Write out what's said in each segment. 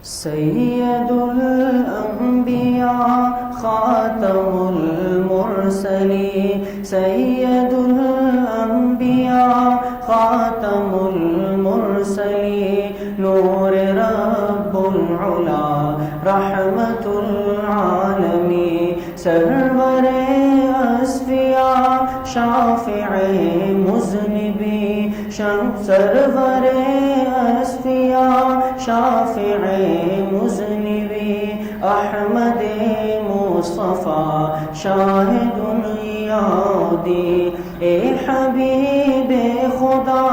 سید الانبیاء خاتم المرسلین سید الانبیاء خاتم المرسلین نور رب العلا رحمت العالمین سرور اصفیاء شافع مذنبین سرور اصفیاء شافع مذنبین احمد مصطفیٰ شاہد یادی اے حبیب خدا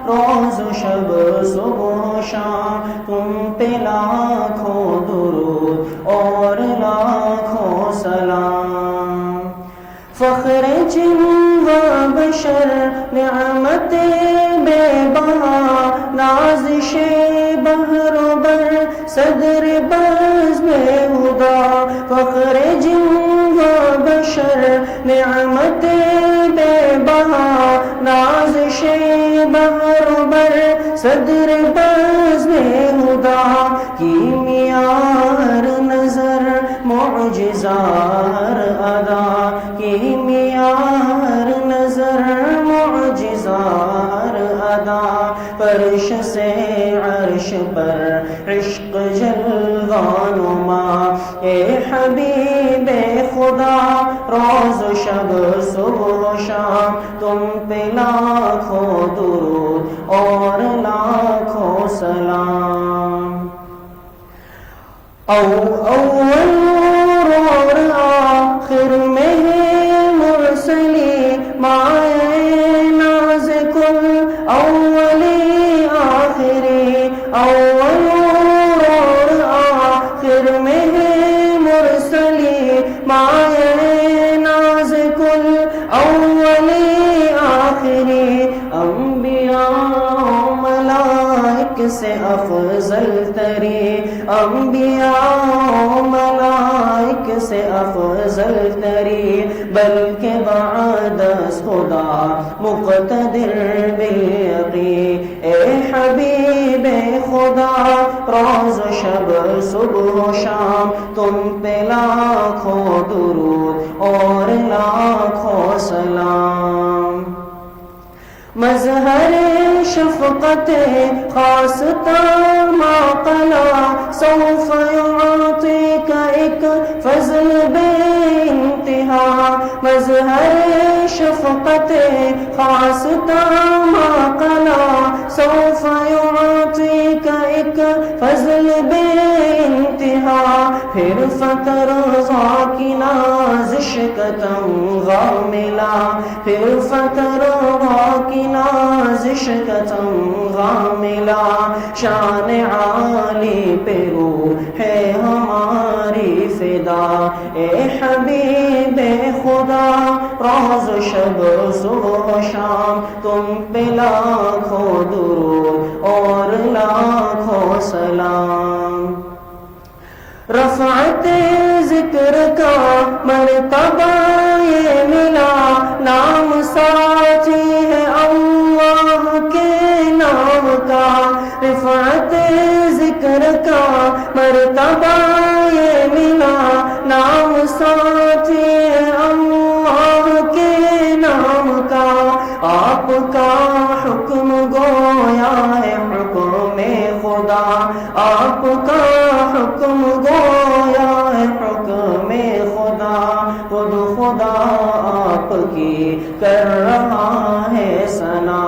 روز و شب صبح و شام تم پہ لاکھوں درود اور لاکھوں سلام فخر جن و بشر نعمت بے بہا نازش بحر و بر صدر بزم ہدا فخر جن و بشر نعمت بے بہا نازش بحر و بر صدر بزم ہدا کیمیار نظر معجزار ادا کیمیار نظر معجزار ادا فرش سے عرش پر عشق جلوانما اے حبیب خدا روز و شب صبح و شام تم پہ لاکھوں درود اور لاکھوں سلام اول اور آخر میں مرسلی مائے ناز کل اولی آخری اول اور آخر میں مرسلی مائے ناز کل اولی آخری انبیاء ملائک سے افضل تری انبیاء ملائک سے افضل تری بلکہ بعد از خدا مقتدر بالیقین اے حبیب خدا روز و شب صبح و شام تم پہ لاکھوں درود اور لاکھوں سلام مظہر شفقت خاص ما قلا سوف يعطيك ایک فضل بے انتہا مظہر شفقت خاص ما قلا سوف يعطيك ایک فضل بے انتہا پھر فترضا کی نازش کا تمغہ ملا پھر فترضا کی نازش کا تمغہ ملا شان عالی پہ روح ہے ہماری فدا اے حبیب خدا روز و شب صبح و شام تم پہ لاکھوں درود اور لاکھوں سلام رفعت ذکر کا مرتبہ یہ ملا نام ساتھی ہے اللہ کے نام کا رفعت ذکر کا مرتبہ یہ ملا نام ساتھی ہے اللہ کے نام کا آپ کا حکم گویا ہے حکم خدا آپ کا حکم گویا ہے حکم خدا خود خدا آپ کی کر رہا ہے ثنا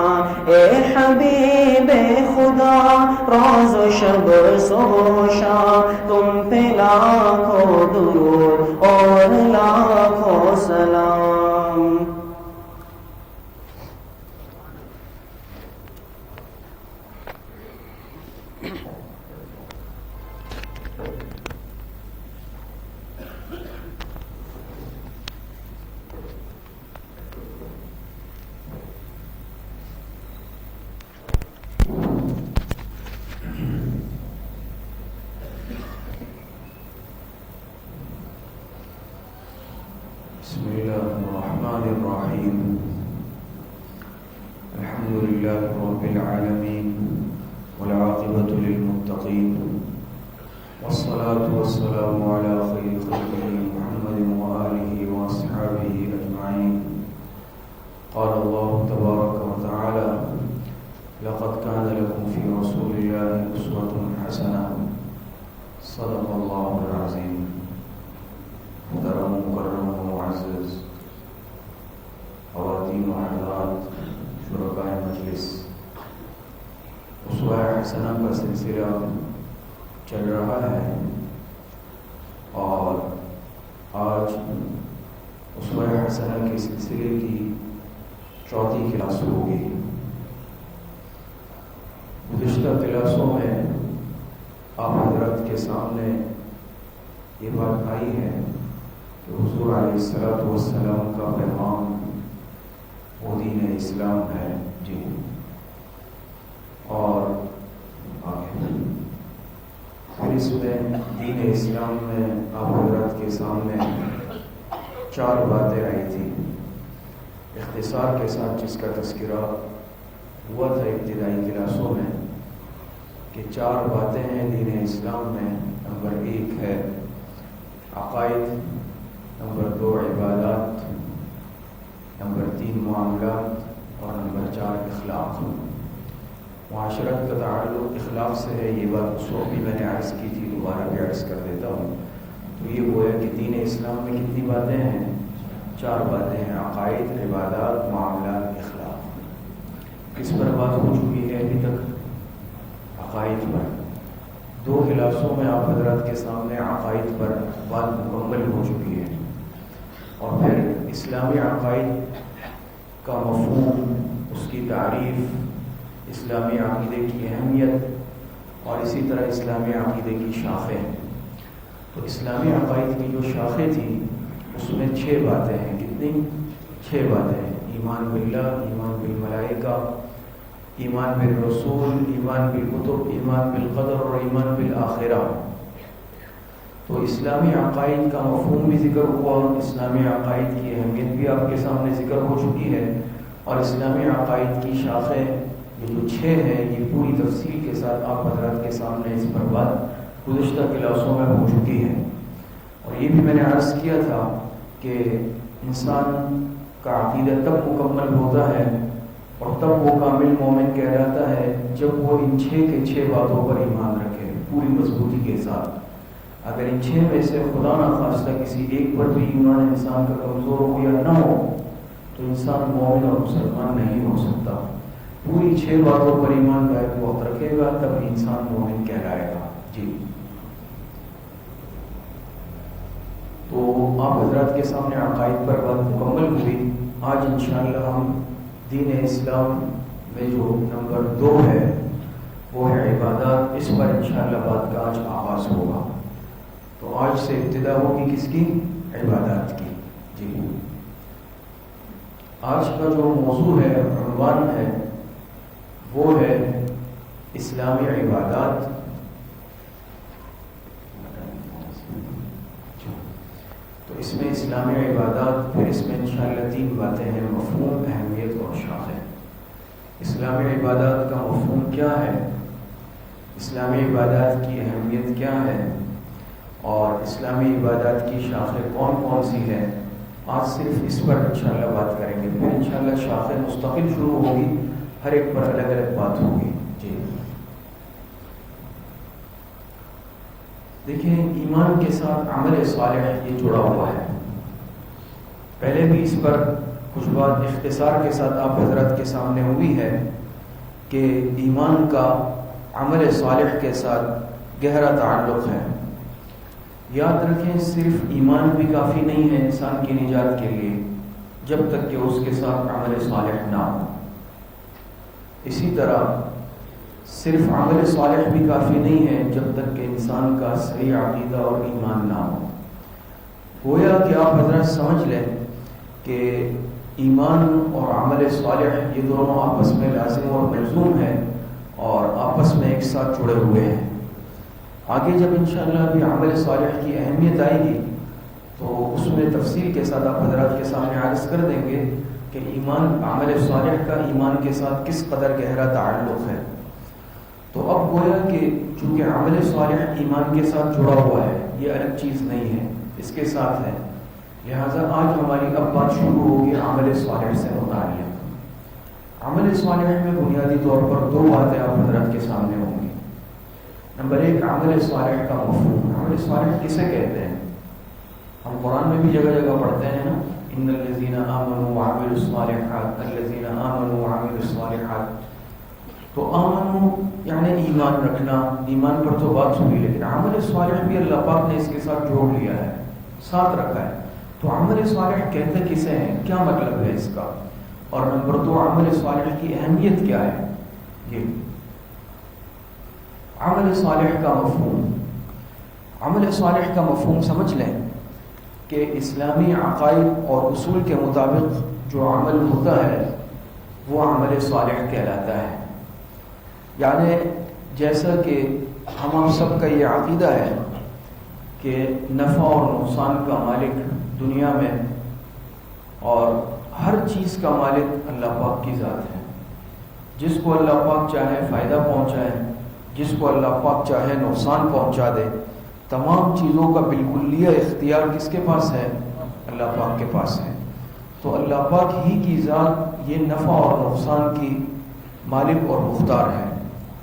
اے حبیب خدا روز و شب صبح و شام تم پہ لاکھوں درود اور لاکھوں سلام بسم الله الرحمن الرحيم الحمد لله رب العالمين والعاقبة للمتقين والصلاة والسلام على خير خلقه محمد وآله وأصحابه أجمعين. قال الله تبارك وتعالى: لقد كان لكم في رسول الله أسوة حسنة. صدق الله العظيم. محترم مکرم و معزز خواتین و حضرات، شرکائے مجلس، اسوہ حسنہ کا سلسلہ چل رہا ہے اور آج اسوہ حسنہ کے سلسلے کی چوتھی کلاس ہوگی. گزشتہ کلاسوں میں آپ حضرات کے سامنے یہ بات آئی ہے کہ حضور علیہ الصلوۃ والسلام کا پیغام وہ دین اسلام ہے. جی، اور پھر اس میں دین اسلام میں آپ حضرات کے سامنے 4 باتیں آئی تھی اختصار کے ساتھ، جس کا تذکرہ ہوا تھا ابتدائی کلاسوں میں کہ 4 باتیں ہیں دین اسلام میں. نمبر 1 ہے عقائد، نمبر 2 عبادات، نمبر 3 معاملات، اور نمبر 4 اخلاق. معاشرت کا تعلق اخلاق سے ہے. یہ بات اس وقت بھی میں نے عرض کی تھی، دوبارہ بھی عرض کر دیتا ہوں. تو یہ وہ ہے کہ دین اسلام میں کتنی باتیں ہیں؟ 4 باتیں ہیں: عقائد، عبادات، معاملات، اخلاق. کس پر بات ہو چکی ہے ابھی تک؟ عقائد پر. 2 کلاسوں میں آپ حضرات کے سامنے عقائد پر بات مکمل ہو چکی ہے، اور پھر اسلامی عقائد کا مفہوم، اس کی تعریف، اسلامی عقیدے کی اہمیت، اور اسی طرح اسلامی عقیدے کی شاخیں. تو اسلامی عقائد کی جو شاخیں تھیں اس میں 6 باتیں ہیں. کتنی؟ 6 باتیں ہیں: ایمان باللہ، ایمان بالملائکہ، ایمان بالرسول، ایمان بالکتب، ایمان بالقدر، اور ایمان بالآخرہ. تو اسلامی عقائد کا مفہوم بھی ذکر ہوا، اسلامی عقائد کی اہمیت بھی آپ کے سامنے ذکر ہو چکی ہے، اور اسلامی عقائد کی شاخیں یہ جو 6 ہیں یہ پوری تفصیل کے ساتھ آپ حضرات کے سامنے اس پر بات گزشتہ کلاسوں میں ہو چکی ہے. اور یہ بھی میں نے عرض کیا تھا کہ انسان کا عقیدہ تب مکمل ہوتا ہے اور تب وہ کامل مومن کہلاتا ہے جب وہ ان 6 کے 6 باتوں پر ایمان رکھے پوری مضبوطی کے ساتھ. اگر ان 6 میں سے خدا نخواستہ کسی ایک پر بھی ایمان انسان کا کمزور ہو یا نہ ہو تو انسان مومن اور مسلمان نہیں ہو سکتا. پوری 6 باتوں پر ایمان بیک وقت رکھے گا تب انسان مومن کہلائے گا. جی، تو آپ حضرات کے سامنے عقائد پر بات مکمل ہوئی. آج انشاءاللہ ہم دین اسلام میں جو نمبر 2 ہے وہ ہے عبادات. اس پر انشاءاللہ بات کا آج آغاز ہوگا. تو آج سے ابتدا ہوگی کس کی؟ عبادات کی. جی، آج کا جو موضوع ہے، عنوان ہے، وہ ہے اسلامی عبادات. تو اس میں اسلامی عبادات، پھر اس میں انشاءاللہ 3 باتیں ہیں: مفہوم، اہمیت اور شاخیں. اسلامی عبادات کا مفہوم کیا ہے، اسلامی عبادات کی اہمیت کیا ہے، اور اسلامی عبادات کی شاخیں کون کون سی ہیں. آج صرف اس پر انشاءاللہ بات کریں گے، پھر انشاءاللہ شاخیں مستقل شروع ہوگی، ہر ایک پر الگ الگ بات ہوگی. جی، دیکھیں، ایمان کے ساتھ عمل صالح یہ جڑا ہوا ہے. پہلے بھی اس پر کچھ بات اختصار کے ساتھ آپ حضرات کے سامنے ہوئی ہے کہ ایمان کا عمل صالح کے ساتھ گہرا تعلق ہے. یاد رکھیں، صرف ایمان بھی کافی نہیں ہے انسان کی نجات کے لیے جب تک کہ اس کے ساتھ عمل صالح نہ ہو. اسی طرح صرف عمل صالح بھی کافی نہیں ہے جب تک کہ انسان کا صحیح عقیدہ اور ایمان نہ ہو. گویا کہ آپ حضرات سمجھ لیں کہ ایمان اور عمل صالح یہ دونوں آپس میں لازم اور ملزوم ہیں اور آپس میں ایک ساتھ جڑے ہوئے ہیں. آگے جب انشاءاللہ ابھی عمل صالح کی اہمیت آئے گی تو اس میں تفصیل کے ساتھ آپ حضرات کے سامنے عرض کر دیں گے کہ ایمان، عمل صالح کا ایمان کے ساتھ کس قدر گہرا تعلق ہے. تو اب گویا کہ چونکہ عمل صالح ایمان کے ساتھ جڑا ہوا ہے، یہ الگ چیز نہیں ہے، اس کے ساتھ ہے، لہٰذا آج ہماری اب بات شروع ہوگی عمل صالح سے متعلق۔ عمل صالح میں بنیادی طور پر دو باتیں آپ حضرت کے سامنے ہوں گی۔ نمبر ایک، عمل صالح کا مفہوم۔ عمل صالح کسے کہتے ہیں؟ ہم قرآن میں بھی جگہ جگہ پڑھتے ہیں نا، ان الذین آمنوا وعملوا الصالحات، الذین آمنوا وعملوا الصالحات۔ تو آمنوا یعنی ایمان رکھنا، ایمان پر تو بات ہوئی، لیکن عمل صالح بھی اللہ پاک نے اس کے ساتھ جوڑ لیا ہے، ساتھ رکھا ہے۔ تو عمل صالح کہتے کسے ہیں، کیا مطلب ہے اس کا؟ اور نمبر دو، عمل صالح کی اہمیت کیا ہے؟ یہ عمل صالح کا مفہوم۔ عمل صالح کا مفہوم سمجھ لیں کہ اسلامی عقائد اور اصول کے مطابق جو عمل ہوتا ہے وہ عمل صالح کہلاتا ہے۔ یعنی جیسا کہ ہم آپ سب کا یہ عقیدہ ہے کہ نفع اور نقصان کا مالک دنیا میں اور ہر چیز کا مالک اللہ پاک کی ذات ہے، جس کو اللہ پاک چاہے فائدہ پہنچائے، جس کو اللہ پاک چاہے نقصان پہنچا دے، تمام چیزوں کا بالکلیہ اختیار کس کے پاس ہے؟ اللہ پاک کے پاس ہے۔ تو اللہ پاک ہی کی ذات یہ نفع اور نقصان کی مالک اور مختار ہے۔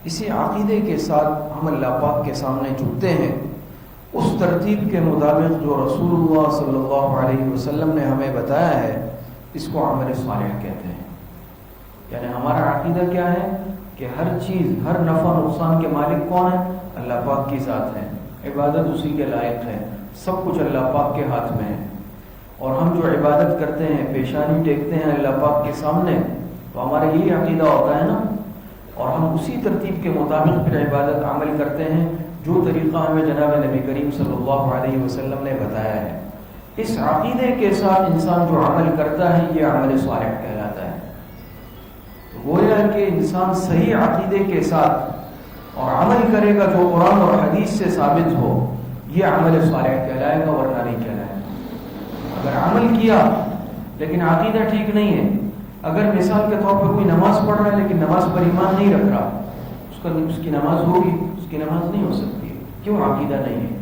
اسی عقیدے کے ساتھ ہم اللہ پاک کے سامنے جھکتے ہیں، اس ترتیب کے مطابق جو رسول اللہ صلی اللہ علیہ وسلم نے ہمیں بتایا ہے، اس کو عمل صالح کہتے ہیں۔ یعنی ہمارا عقیدہ کیا ہے کہ ہر چیز، ہر نفع نقصان کے مالک کون ہے؟ اللہ پاک کی ذات ہے، عبادت اسی کے لائق ہے، سب کچھ اللہ پاک کے ہاتھ میں ہے۔ اور ہم جو عبادت کرتے ہیں، پیشانی ٹیکتے ہیں اللہ پاک کے سامنے، تو ہمارا یہی عقیدہ ہوتا ہے نا، اور ہم اسی ترتیب کے مطابق پھر عبادت عمل کرتے ہیں جو طریقہ ہمیں جناب نبی کریم صلی اللہ علیہ وسلم نے بتایا ہے۔ اس عقیدے کے ساتھ انسان جو عمل کرتا ہے یہ عمل صالح کہلاتا ہے۔ گویا کہ انسان صحیح عقیدے کے ساتھ اور عمل کرے گا جو قرآن اور حدیث سے ثابت ہو، یہ عمل صالح کہلائے گا، ورنہ نہیں کہلائے گا۔ اگر عمل کیا لیکن عقیدہ ٹھیک نہیں ہے، اگر مثال کے طور پر کوئی نماز پڑھ رہا ہے لیکن نماز پر ایمان نہیں رکھ رہا، اس کی نماز ہوگی؟ اس کی نماز نہیں ہو سکتی۔ کیوں؟ عقیدہ نہیں ہے۔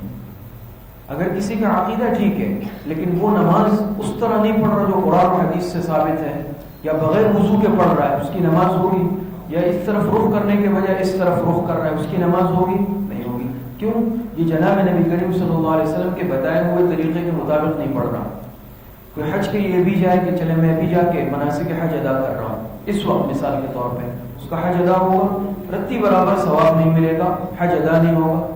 اگر کسی کا عقیدہ ٹھیک ہے لیکن وہ نماز اس طرح نہیں پڑھ رہا جو قرآن و حدیث سے ثابت ہے، یا بغیر وضو کے پڑھ رہا ہے، اس کی نماز ہوگی؟ یا اس طرف رخ کرنے کے بجائے اس طرف رخ کر رہا ہے، اس کی نماز ہوگی؟ نہیں ہوگی۔ کیوں؟ یہ جناب نبی کریم صلی اللہ علیہ وسلم کے بتائے ہوئے طریقے کے مطابق نہیں پڑھ رہا۔ کوئی حج کے یہ بھی جائے کہ چلے میں بھی جا کے مناسک حج ادا کر رہا ہوں، اس وقت مثال کے طور پہ اس کا حج ادا ہوگا، رتی برابر ثواب نہیں ملے گا، حج ادا نہیں ہوگا۔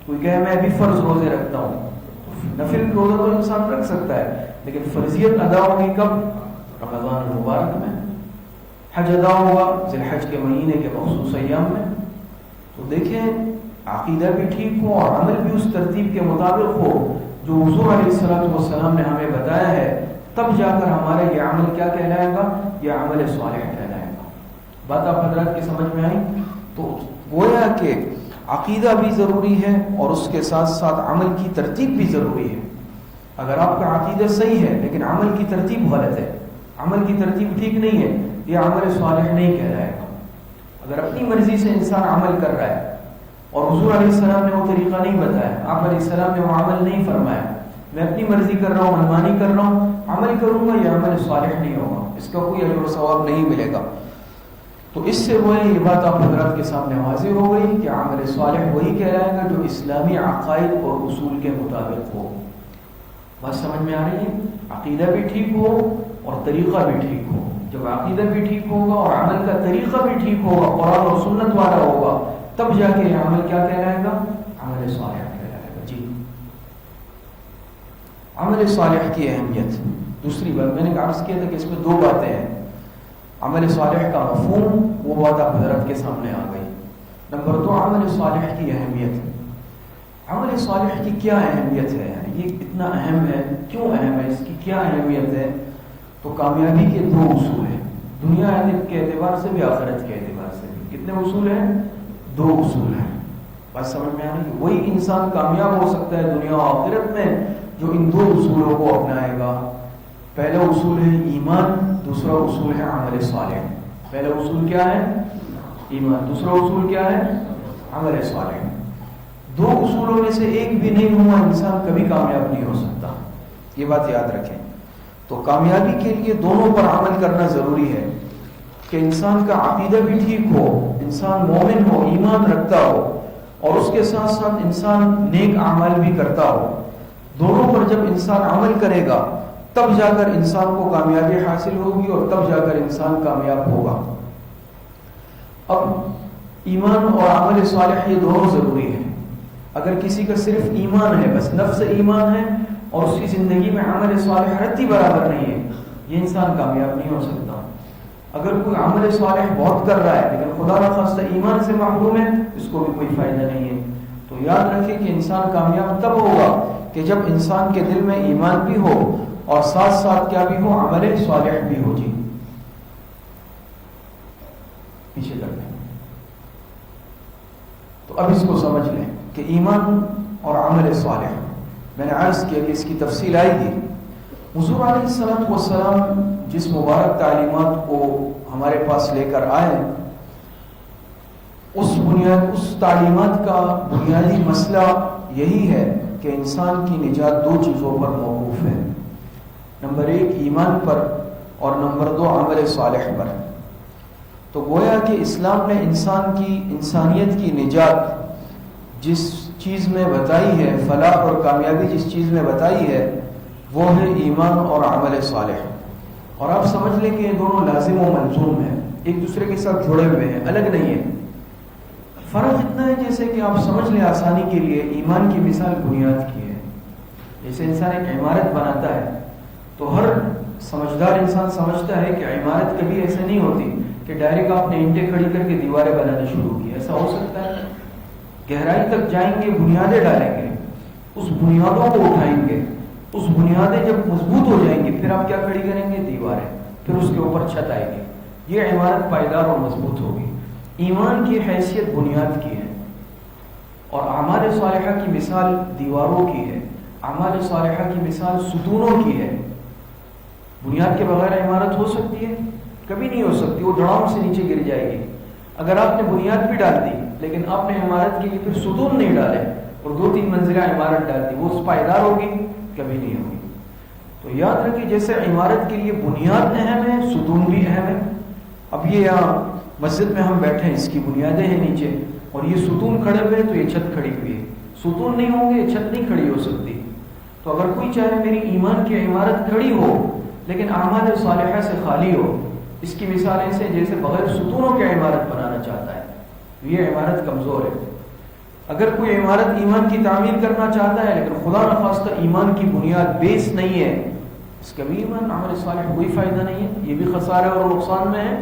کوئی کہے میں بھی فرض روزے رکھتا ہوں، نفل روزہ تو انسان رکھ سکتا ہے، لیکن فرضیت ادا ہوگی کب؟ رمضان المبارک میں۔ حج ادا ہوگا ذی الحج کے مہینے کے مخصوص ایام میں۔ تو دیکھیں، عقیدہ بھی ٹھیک ہو اور عمل بھی اس ترتیب کے مطابق ہو جو حضور علیہ السلام نے ہمیں بتایا ہے، تب جا کر ہمارا یہ عمل کیا کہلائے گا؟ یہ عمل صالح کہلائے گا۔ بات آپ حضرات کی سمجھ میں آئی؟ تو گویا کہ عقیدہ بھی ضروری ہے اور اس کے ساتھ ساتھ عمل کی ترتیب بھی ضروری ہے۔ اگر آپ کا عقیدہ صحیح ہے لیکن عمل کی ترتیب غلط ہے، عمل کی ترتیب ٹھیک نہیں ہے، یہ عمل صالح نہیں کہلائے گا۔ اگر اپنی مرضی سے انسان عمل کر رہا ہے اور حضور علیہ السلام نے وہ طریقہ نہیں بتایا، آپ علیہ السلام نے وہ عمل نہیں فرمایا، میں اپنی مرضی کر رہا ہوں، منمانی کر رہا ہوں، عمل کروں گا، یہ عمل صالح نہیں ہوگا، اس کا کوئی اجر و ثواب نہیں ملے گا۔ تو اس سے وہ یہ بات آپ حضرات کے سامنے واضح ہو گئی کہ عمل صالح وہی کہلائے گا جو اسلامی عقائد اور اصول کے مطابق ہو۔ بات سمجھ میں آ رہی ہے؟ عقیدہ بھی ٹھیک ہو اور طریقہ بھی ٹھیک ہو۔ جب عقیدہ بھی ٹھیک ہوگا اور عمل کا طریقہ بھی ٹھیک ہوگا، قرآن اور سنت والا ہوگا، تب جا کے یہ عمل کیا کہلائے گا؟ عمل صالح کہلائے گا۔ جی، عمل صالح کی اہمیت۔ دوسری بات میں نے عرض کیا تھا کہ اس میں دو باتیں ہیں۔ عمل صالح کا مفہوم، وہ بات آپ حضرت کے سامنے آ گئی۔ نمبر دو، عمل صالح کی اہمیت۔ عمل صالح کی کیا اہمیت ہے؟ یہ اتنا اہم ہے، کیوں اہم ہے، اس کی کیا اہمیت ہے؟ تو کامیابی کے دو اصول ہیں، دنیا کے اعتبار سے بھی آخرت کے اعتبار سے بھی۔ کتنے اصول ہیں؟ دو اصول ہیں۔ بات سمجھ میں آ رہی ہے؟ وہی انسان کامیاب ہو سکتا ہے دنیا و آخرت میں جو ان دو اصولوں کو اپنائے گا۔ پہلا اصول ہے ایمان، دوسرا اصول ہے عمل صالح۔ پہلا اصول کیا ہے؟ ایمان۔ دوسرا اصول کیا ہے؟ عمل صالح. دو اصولوں میں سے ایک بھی نہیں ہوا انسان کبھی کامیاب نہیں ہو سکتا. یہ بات یاد رکھیں. تو کامیابی کے لیے دونوں پر عمل کرنا ضروری ہے کہ انسان کا عقیدہ بھی ٹھیک ہو، انسان مومن ہو، ایمان رکھتا ہو، اور اس کے ساتھ ساتھ انسان نیک اعمال بھی کرتا ہو. دونوں پر جب انسان عمل کرے گا تب جا کر انسان کو کامیابی حاصل ہوگی اور تب جا کر انسان کامیاب ہوگا. اب ایمان اور عمل صالح یہ دونوں ضروری ہیں. اگر کسی کا صرف ایمان ہے، بس نفس ایمان ہے، اور اس کی زندگی میں عمل صالح رتی برابر نہیں ہے، یہ انسان کامیاب نہیں ہو سکتا. اگر کوئی عمل صالح بہت کر رہا ہے لیکن خدا نخواستہ ایمان سے محروم ہے، اس کو بھی کوئی فائدہ نہیں ہے. تو یاد رکھیں کہ انسان کامیاب تب ہوگا کہ جب انسان کے دل میں ایمان بھی ہو اور ساتھ ساتھ کیا بھی ہو، عمل صالح بھی ہو. جی پیچھے کر لیں. تو اب اس کو سمجھ لیں کہ ایمان اور عمل صالح، میں نے عرض کیا کہ اس کی تفصیل آئے گی. حضور علیہ الصلوۃ والسلام جس مبارک تعلیمات کو ہمارے پاس لے کر آئے، اس تعلیمات کا بنیادی مسئلہ یہی ہے کہ انسان کی نجات دو چیزوں پر موقوف ہے. نمبر ایک ایمان پر اور نمبر دو عمل صالح پر. تو گویا کہ اسلام میں انسان کی انسانیت کی نجات جس چیز میں بتائی ہے، فلاح اور کامیابی جس چیز میں بتائی ہے، وہ ہے ایمان اور عمل صالح. اور آپ سمجھ لیں کہ یہ دونوں لازم و ملزوم ہیں، ایک دوسرے کے ساتھ جڑے ہوئے ہیں، الگ نہیں ہیں. فرق اتنا ہے جیسے کہ آپ سمجھ لیں آسانی کے لیے، ایمان کی مثال بنیاد کی ہے. جیسے انسان ایک عمارت بناتا ہے تو ہر سمجھدار انسان سمجھتا ہے کہ عمارت کبھی ایسے نہیں ہوتی کہ ڈائریکٹ آپ نے اینٹیں کھڑی کر کے دیواریں بنانا شروع کی. ایسا ہو سکتا ہے؟ گہرائی تک جائیں گے، بنیادیں ڈالیں گے، اس بنیادوں کو اٹھائیں گے، اس بنیادیں جب مضبوط ہو جائیں گی پھر آپ کیا کھڑی کریں گے؟ دیواریں. پھر اس کے اوپر چھت آئے گی. یہ عمارت پائیدار اور مضبوط ہوگی. ایمان کی حیثیت بنیاد کی ہے اور اعمال صالحہ کی مثال دیواروں کی ہے. اعمال صالحہ کی مثال ستونوں کی ہے. بنیاد کے بغیر عمارت ہو سکتی ہے؟ کبھی نہیں ہو سکتی. وہ دھڑام سے نیچے گر جائے گی. اگر آپ نے بنیاد بھی ڈال دی لیکن آپ نے عمارت کے لیے پھر ستون نہیں ڈالے اور 2-3 منزلہ عمارت ڈال دی، وہ پائیدار ہوگی؟ کبھی نہیں ہوگی. تو یاد رکھیے جیسے عمارت کے لیے بنیاد اہم ہے، ستون بھی اہم ہے. اب یہ یہاں مسجد میں ہم بیٹھے ہیں، اس کی بنیادیں ہیں نیچے اور یہ ستون کھڑے ہوئے تو یہ چھت کھڑی ہوئی ہے. ستون نہیں ہوں گے یہ چھت نہیں کھڑی ہو سکتی. تو اگر کوئی چاہے میری ایمان کی عمارت کھڑی ہو لیکن اعمال صالحہ سے خالی ہو، اس کی مثال ایسے جیسے بغیر ستونوں کی عمارت بنانا چاہتا ہے، یہ عمارت کمزور ہے. اگر کوئی عمارت ایمان کی تعمیر کرنا چاہتا ہے لیکن خدا نخواستہ ایمان کی بنیاد بیس نہیں ہے، اس کا بھی ایمان عمل صالح کوئی فائدہ نہیں ہے، یہ بھی خسارے اور نقصان میں ہے.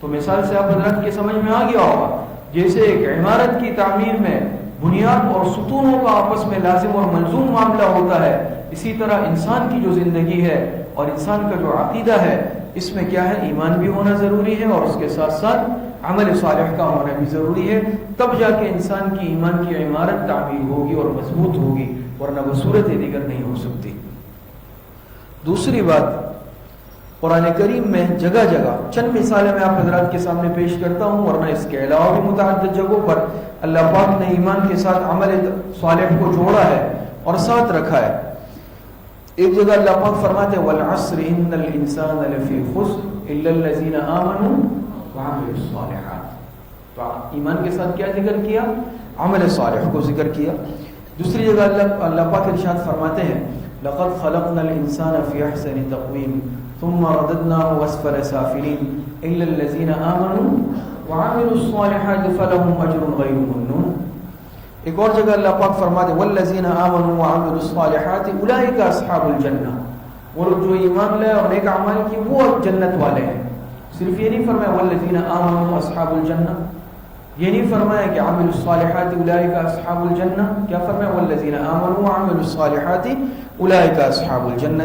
تو مثال سے آپ حضرات کے سمجھ میں آ گیا ہوگا جیسے ایک عمارت کی تعمیر میں بنیاد اور ستونوں کا آپس میں لازم اور ملزوم معاملہ ہوتا ہے، اسی طرح انسان کی جو زندگی ہے اور انسان کا جو عقیدہ ہے اس میں کیا ہے؟ ایمان بھی ہونا ضروری ہے اور اس کے ساتھ ساتھ عمل صالح کا ہونا بھی ضروری ہے. تب جا کے انسان کی ایمان کی عمارت تعمیر ہوگی اور مضبوط ہوگی، ورنہ بصورت دیگر نہیں ہو سکتی. دوسری بات، قرآن کریم میں جگہ جگہ چند مثالیں میں آپ حضرات کے سامنے پیش کرتا ہوں، ورنہ اس کے علاوہ بھی متعدد جگہوں پر اللہ پاک نے ایمان کے ساتھ عمل صالح کو جوڑا ہے اور ساتھ رکھا ہے. ایک جگہ اللہ پاک فرماتے ہیں وَالْعَصْرِ إِنَّ الْإِنسَانَ لَفِي خُسْرٍ إِلَّا الَّذِينَ آمَنُوا وَعَمِلُوا الصَّالِحَاتِ. تو ایمان کے ساتھ کیا ذکر کیا؟ عمل صالح کو ذکر کیا. دوسری جگہ اللہ پاک ارشاد فرماتے ہیں لَقَدْ خَلَقْنَا الْإِنسَانَ فِي أَحْسَنِ تَقْوِيمٍ ثُمَّ رَدَدْنَاهُ أَسْفَلَ سَافِلِينَ إِلَّا الَّذِينَ آمَنُوا وَعَمِلُوا الصَّالِحَاتِ فَلَهُمْ أَجْرٌ غَيْرُ مَمْنُونٍ. ایک اور جگہ اللہ پاک فرماتے ہیں وَالَّذِينَ آمَنُوا وَعَمِلُوا الصَّالِحَاتِ أُولَئِكَ أَصْحَابُ الْجَنَّةِ. وہ لوگ جو ایمان لائے اور نیک اعمال کی وہ جنت والے ہیں. صرف یہ نہیں فرمایا وَالَّذِينَ آمَنُوا أَصْحَابُ الْجَنَّةِ، یہ نہیں فرمایا کہ عامل الصالحات اولئک اصحاب الجنہ. کیا فرمایا والذین آمنوا وعملوا الصالحات اولئک اصحاب الجنہ.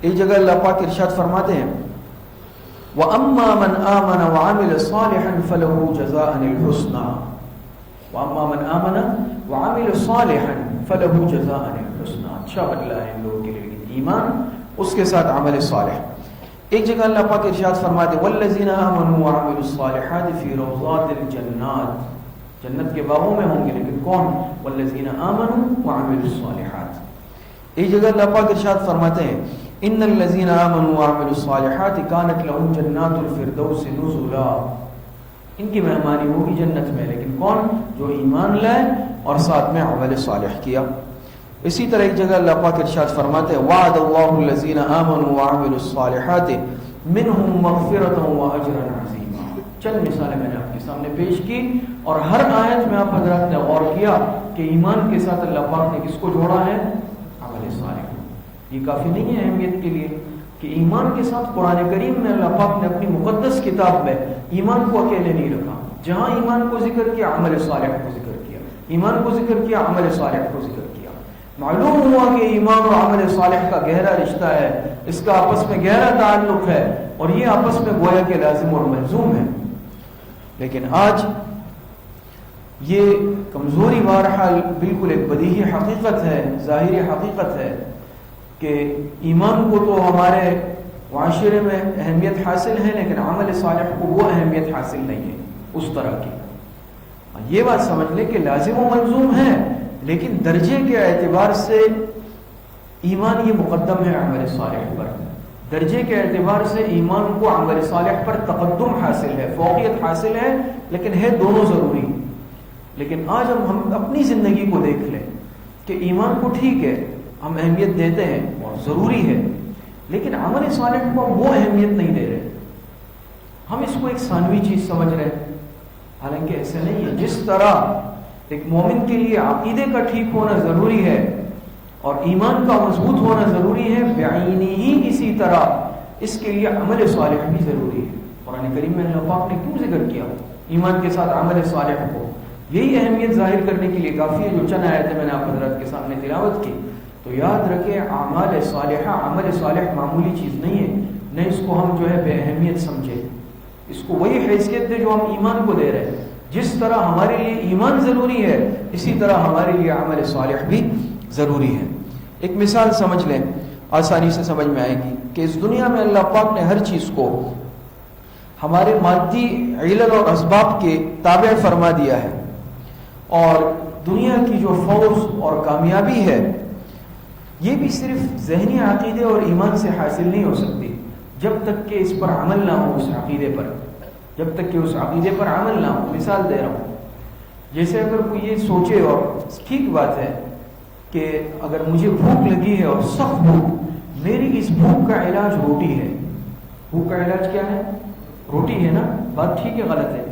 ایک جگہ اللہ پاک ارشاد فرماتے ہیں واما من آمن وعمل صالحا فله جزاء الحسنى. واما من آمن وعمل صالحا فله جزاء الحسنى. اچھا بدلہ ہے ان لوگوں کے لیے ایمان اس کے ساتھ عمل صالح. ایک جگہ اللہ پاک ارشاد فرماتے والذین آمنوا وعملوا الصالحات فی روضات الجنات. جنت کے باغوں میں ہوں گے، لیکن کون؟ والذین آمنوا وعملوا الصالحات. ایک جگہ اللہ پاک ارشاد فرماتے ہیں ان الذین آمنوا وعملوا الصالحات كانت لهم جنات الفردوس نزلا. ان کی مہمانی ہوگی جنت میں، لیکن کون؟ جو ایمان لائے اور ساتھ میں عمل صالح کیا. اسی طرح ایک جگہ اللہ پاک ارشاد فرماتے ہیں وعد اللہ الذین آمنوا وعملوا الصالحات منهم مغفرۃ واجرا عظیما. چند مثالیں میں نے آپ کے سامنے پیش کی، اور ہر آیت میں آپ حضرات نے غور کیا کہ ایمان کے ساتھ اللہ پاک نے کس کو جوڑا ہے؟ عمل صالح. یہ کافی نہیں ہے اہمیت کے لیے کہ ایمان کے ساتھ قرآن کریم میں اللہ پاک نے اپنی مقدس کتاب میں ایمان کو اکیلے نہیں رکھا. جہاں ایمان کو ذکر کیا، عمل صالح کو ذکر کیا، ایمان کو ذکر کیا، عمل صالح کو ذکر کیا. معلوم ہوا کہ ایمان اور عمل صالح کا گہرا رشتہ ہے، اس کا آپس میں گہرا تعلق ہے، اور یہ آپس میں گویا کہ لازم اور ملزوم ہے. لیکن آج یہ کمزوری بہرحال بالکل ایک بدیہی حقیقت ہے، ظاہری حقیقت ہے کہ ایمان کو تو ہمارے معاشرے میں اہمیت حاصل ہے، لیکن عمل صالح کو وہ اہمیت حاصل نہیں ہے اس طرح کی. یہ بات سمجھ لیں کہ لازم و ملزوم ہے، لیکن درجے کے اعتبار سے ایمان یہ مقدم ہے عمل صالح پر. درجے کے اعتبار سے ایمان کو عمل صالح پر تقدم حاصل ہے، فوقیت حاصل ہے، لیکن ہے دونوں ضروری. لیکن آج ہم اپنی زندگی کو دیکھ لیں کہ ایمان کو ٹھیک ہے ہم اہمیت دیتے ہیں اور ضروری ہے، لیکن عمل صالح کو ہم وہ اہمیت نہیں دے رہے. ہم اس کو ایک ثانوی چیز سمجھ رہے ہیں، حالانکہ ایسے نہیں ہے. جس طرح ایک مومن کے لیے عقیدے کا ٹھیک ہونا ضروری ہے اور ایمان کا مضبوط ہونا ضروری ہے، بعینی ہی اسی طرح اس کے لیے عمل صالح بھی ضروری ہے. قرآن کریم میں اللہ پاک نے کیوں ذکر کیا ایمان کے ساتھ عمل صالح کو؟ یہی اہمیت ظاہر کرنے کے لیے کافی ہے جو چند آیتیں میں نے آپ حضرات کے سامنے تلاوت کی. تو یاد رکھیں اعمال صالحہ، عمل صالح معمولی چیز نہیں ہے، نہ اس کو ہم جو ہے بے اہمیت سمجھے. اس کو وہی حیثیت دے جو ہم ایمان کو دے رہے ہیں. جس طرح ہمارے لیے ایمان ضروری ہے، اسی طرح ہمارے لیے عمل صالح بھی ضروری ہے. ایک مثال سمجھ لیں، آسانی سے سمجھ میں آئے گی کہ اس دنیا میں اللہ پاک نے ہر چیز کو ہمارے مادی علل اور اسباب کے تابع فرما دیا ہے، اور دنیا کی جو فوز اور کامیابی ہے یہ بھی صرف ذہنی عقیدے اور ایمان سے حاصل نہیں ہو سکتی جب تک کہ اس پر عمل نہ ہو. اس عقیدے پر جب تک کہ اس عقیدے پر عمل نہ ہو. مثال دے رہا ہوں، جیسے اگر کوئی یہ سوچے، اور ٹھیک بات ہے کہ اگر مجھے بھوک لگی ہے اور سخت بھوک، میری اس بھوک کا علاج روٹی ہے. بھوک کا علاج کیا ہے؟ روٹی ہے نا. بات ٹھیک ہے غلط ہے؟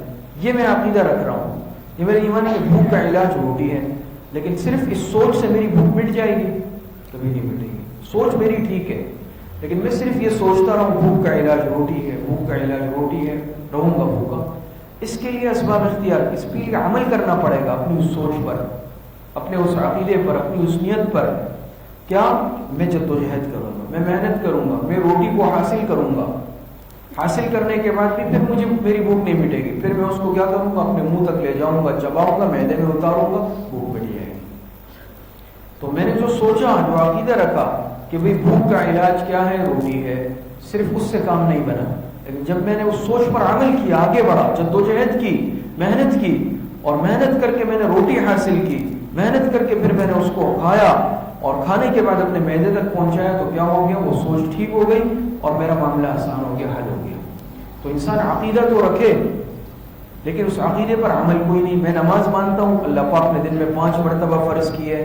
یہ میں عقیدہ رکھ رہا ہوں، یہ میرے ایمان ہے کہ بھوک کا علاج روٹی ہے. لیکن صرف اس سوچ سے میری بھوک مٹ جائے گی؟ کبھی نہیں مٹے گی. سوچ میری ٹھیک ہے، لیکن میں صرف یہ سوچتا رہا ہوں بھوک کا علاج روٹی ہے، بھوک کا علاج روٹی ہے، رہوں گا بھوکا. اس کے لیے اسباب اختیار، اس کے لیے عمل کرنا پڑے گا اپنی اس سوچ پر، اپنے اس عقیدے پر، اپنی اس نیت پر. کیا؟ میں جدوجہد کروں گا، میں محنت کروں گا، میں روٹی کو حاصل کروں گا. حاصل کرنے کے بعد بھی پھر مجھے میری بھوک نہیں مٹے گی، پھر میں اس کو کیا کروں گا؟ اپنے منہ تک لے جاؤں گا، چباؤں گا، معدے میں اتاروں گا، بھوک مٹ جائے گی. تو میں نے جو سوچا، جو عقیدہ رکھا کہ بھئی بھوک کا علاج کیا ہے؟ روٹی ہے، صرف اس سے کام نہیں بنا. لیکن جب میں نے اس سوچ پر عمل کیا، آگے بڑھا، جدوجہد کی، محنت کی، اور محنت کر کے میں نے روٹی حاصل کی، محنت کر کے پھر میں نے اس کو کھایا، اور کھانے کے بعد اپنے معدے تک پہنچایا، تو کیا ہو گیا؟ وہ سوچ ٹھیک ہو گئی اور میرا معاملہ آسان ہو گیا، حل ہو گیا. تو انسان عقیدہ تو رکھے، لیکن اس عقیدے پر عمل کوئی نہیں. میں نماز مانتا ہوں، اللہ پاک نے دن میں 5 مرتبہ فرض کی ہے،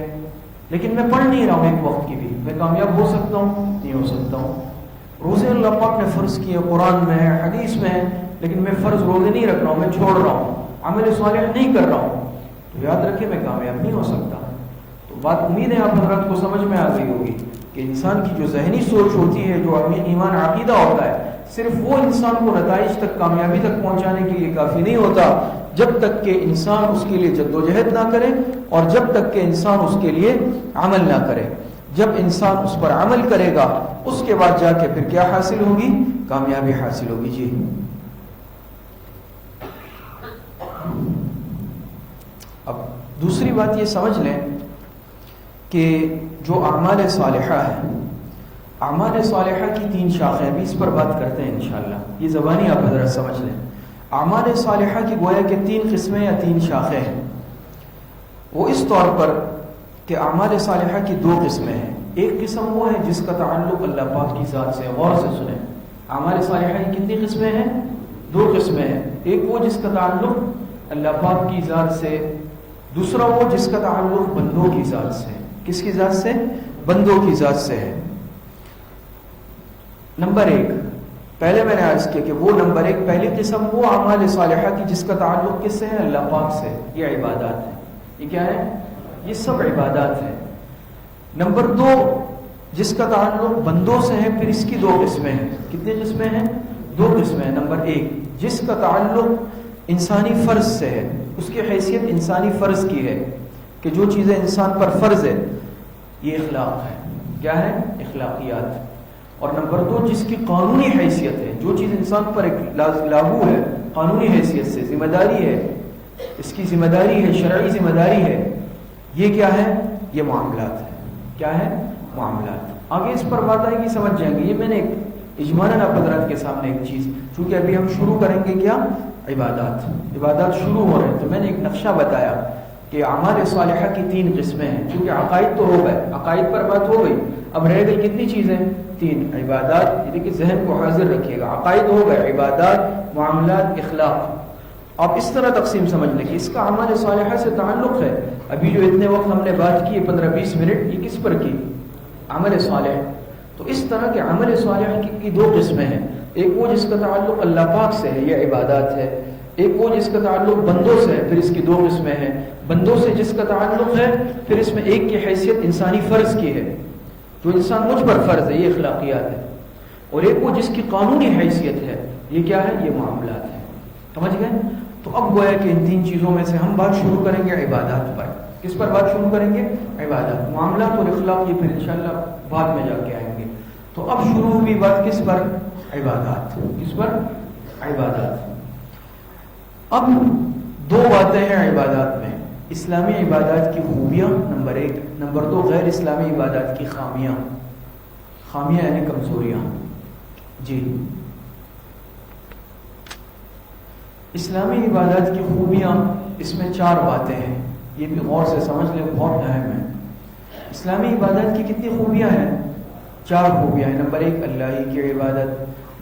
لیکن میں پڑھ نہیں رہا ہوں ایک وقت کی بھی. میں کامیاب ہو سکتا ہوں؟ نہیں ہو سکتا ہوں. روزے اللہ پاک نے فرض کیے، قرآن میں ہے، حدیث میں ہے، لیکن میں فرض روزے نہیں رکھ رہا ہوں، میں چھوڑ رہا ہوں، عمل صالح نہیں کر رہا ہوں. تو یاد رکھیں میں کامیاب نہیں ہو سکتا. تو بات امید ہے آپ حضرات کو سمجھ میں آ گئی ہوگی کہ انسان کی جو ذہنی سوچ ہوتی ہے، جو ایمان عقیدہ ہوتا ہے، صرف وہ انسان کو نتائج تک، کامیابی تک پہنچانے کے لیے کافی نہیں ہوتا جب تک کہ انسان اس کے لیے جدوجہد نہ کرے، اور جب تک کہ انسان اس کے لیے عمل نہ کرے. جب انسان اس پر عمل کرے گا، اس کے بعد جا کے پھر کیا حاصل ہوگی؟ کامیابی حاصل ہوگی. جی اب دوسری بات یہ سمجھ لیں کہ جو اعمال صالحہ ہے، اعمال صالحہ کی 3 شاخیں، ابھی اس پر بات کرتے ہیں انشاءاللہ. یہ زبانی آپ حضرات سمجھ لیں. اعمال صالحہ کی گویا کہ 3 قسمیں یا 3 شاخیں ہیں. وہ اس طور پر کہ اعمال صالحہ کی 2 قسمیں ہیں. ایک قسم وہ ہے جس کا تعلق اللہ پاک کی ذات سے. غور سے سنیں, اعمال صالحہ کی کتنی قسمیں ہیں؟ 2 قسمیں ہیں. ایک وہ جس کا تعلق اللہ پاک کی ذات سے, دوسرا وہ جس کا تعلق بندوں کی ذات سے. کس کی ذات سے؟ بندوں کی ذات سے ہے. نمبر 1, پہلے میں نے عرض کیا کہ وہ نمبر 1 پہلی قسم وہ اعمال صالحہ کی جس کا تعلق کس سے ہے؟ اللہ پاک سے. یہ عبادات ہیں. یہ کیا ہے؟ یہ سب عبادات ہیں. نمبر 2 جس کا تعلق بندوں سے ہے, پھر اس کی 2 قسمیں ہیں. کتنی قسمیں ہیں؟ 2 قسمیں ہیں. نمبر 1 جس کا تعلق انسانی فرض سے ہے, اس کی حیثیت انسانی فرض کی ہے کہ جو چیزیں انسان پر فرض ہے یہ اخلاق ہے. کیا ہے؟ اخلاقیات. اور نمبر 2 جس کی قانونی حیثیت ہے, جو چیز انسان پر لاگو ہے قانونی حیثیت سے, ذمہ داری ہے, اس کی ذمہ داری ہے, شرعی ذمہ داری ہے. یہ کیا ہے؟ یہ معاملات ہے. کیا ہے؟ معاملات. آگے اس پر بات آئے گی, سمجھ جائیں گے. یہ میں نے ایک اجمالاً آپ حضرات کے سامنے ایک چیز, چونکہ ابھی ہم شروع کریں گے کیا؟ عبادات شروع ہو رہے ہیں, تو میں نے ایک نقشہ بتایا کہ اعمال صالحہ کی 3 قسمیں ہیں. چونکہ عقائد تو ہو گئے, عقائد پر بات ہو گئی, اب رہ گئی کتنی چیزیں؟ 3. عبادات, یعنی کہ ذہن کو حاضر رکھیے گا. عقائد ہو گئے, عبادات, معاملات, اخلاق. آپ اس طرح تقسیم سمجھ لیں کہ اس کا اعمال صالحہ سے تعلق ہے. ابھی جو اتنے وقت ہم نے بات کی 15-20 منٹ, یہ کس پر کی؟ عمل صالح. تو اس طرح کے عمل صالح کی 2 قسمیں ہیں. ایک وہ جس کا تعلق اللہ پاک سے ہے, یہ عبادات ہے. ایک وہ جس کا تعلق بندوں سے ہے, پھر اس کی 2 قسمیں ہیں. بندوں سے جس کا تعلق ہے, پھر اس میں ایک کی حیثیت انسانی فرض کی ہے, جو انسان مجھ پر فرض ہے, یہ اخلاقیات ہے. اور ایک وہ جس کی قانونی حیثیت ہے, یہ کیا ہے؟ یہ معاملات ہے. سمجھ گئے؟ تو اب گویا کہ ان 3 چیزوں میں سے ہم بات شروع کریں گے عبادات پر. کس پر بات شروع کریں گے؟ عبادات. معاملات اور اخلاق یہ پھر انشاءاللہ بعد میں جا کے آئیں گے. تو اب شروع ہوئی بات کس پر؟ عبادات. کس پر؟ عبادات. اب 2 باتیں ہیں عبادات میں. اسلامی عبادات کی خوبیاں نمبر 1, نمبر 2 غیر اسلامی عبادات کی خامیاں. خامیاں یعنی کمزوریاں. جی, اسلامی عبادات کی خوبیاں, اس میں 4 باتیں ہیں. یہ بھی غور سے سمجھ لیں, بہت اہم ہے. اسلامی عبادات کی کتنی خوبیاں ہیں؟ 4 خوبیاں ہیں. نمبر 1 اللہ ہی کی عبادت.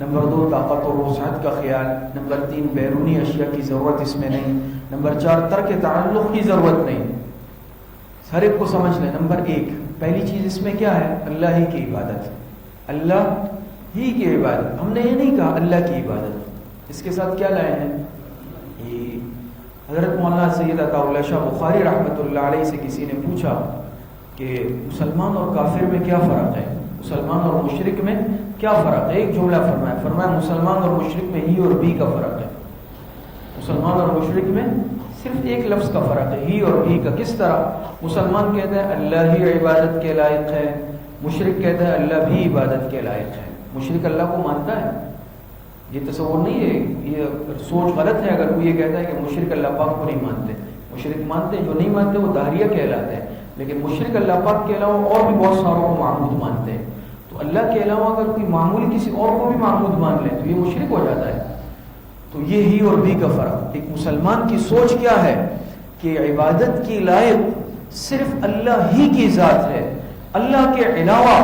نمبر 2 طاقت اور وسعت کا خیال. نمبر 3 بیرونی اشیاء کی ضرورت اس میں نہیں. نمبر 4 ترک تعلق کی ضرورت نہیں. ہر ایک کو سمجھ لیں. نمبر 1 پہلی چیز اس میں کیا ہے؟ اللہ ہی کی عبادت. اللہ ہی کی عبادت. ہم نے یہ نہیں کہا اللہ کی عبادت, اس کے ساتھ کیا لائے ہیں؟ حضرت مولانا سید عطا اللہ شاہ بخاری رحمۃ اللہ علیہ سے کسی نے پوچھا کہ مسلمان اور کافر میں کیا فرق ہے, مسلمان اور مشرک میں کیا فرق ہے؟ ایک جملہ فرمایا مسلمان اور مشرک میں ہی اور بھی کا فرق ہے. مسلمان اور مشرک میں صرف ایک لفظ کا فرق ہے, ہی اور بھی کا. کس طرح؟ مسلمان کہتے ہیں اللہ ہی عبادت کے لائق ہے, مشرک کہتا ہے اللہ بھی عبادت کے لائق ہے. مشرک اللہ کو مانتا ہے, یہ تصور نہیں ہے, یہ سوچ غلط ہے اگر کوئی یہ کہتا ہے کہ مشرک اللہ پاک کو نہیں مانتے. مشرک مانتے ہیں, جو نہیں مانتے وہ داہریہ کہلاتے ہیں. لیکن مشرک اللہ پاک کے علاوہ اور بھی بہت ساروں کو معبود مانتے ہیں. تو اللہ کے علاوہ اگر کوئی معمولی کسی اور کو بھی معبود مان لے تو یہ مشرک ہو جاتا ہے. تو یہ ہی اور بھی کا فرق. ایک مسلمان کی سوچ کیا ہے کہ عبادت کی لائق صرف اللہ ہی کی ذات ہے. اللہ کے علاوہ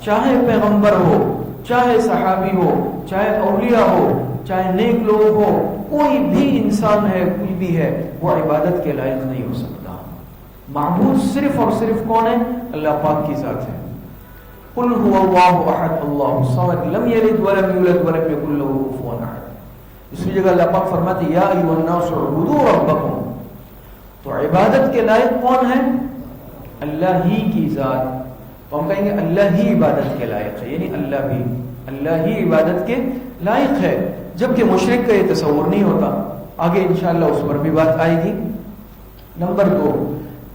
چاہے پیغمبر ہو, چاہے صحابی ہو, چاہے اولیاء ہو, چاہے نیک لوگ ہو, کوئی بھی انسان ہے, کوئی بھی ہے, وہ عبادت کے لائق نہیں ہو سکتا. معبود صرف اور صرف کون ہے؟ اللہ پاک کی ذات ہے. قل هو اللہ احد اللہ الصمد لم یلد ولم یولد ولم یکن له کفوا احد. اسی جگہ اللہ پاک فرماتے یا ایھا الناس اعبدوا ربکم. تو عبادت کے لائق کون ہے؟ اللہ ہی کی ذات. تو ہم کہیں گے اللہ ہی عبادت کے لائق ہے, یعنی اللہ ہی عبادت کے لائق ہے, جبکہ مشرک کا یہ تصور نہیں ہوتا. آگے انشاءاللہ اس پر بھی بات آئے گی. نمبر 2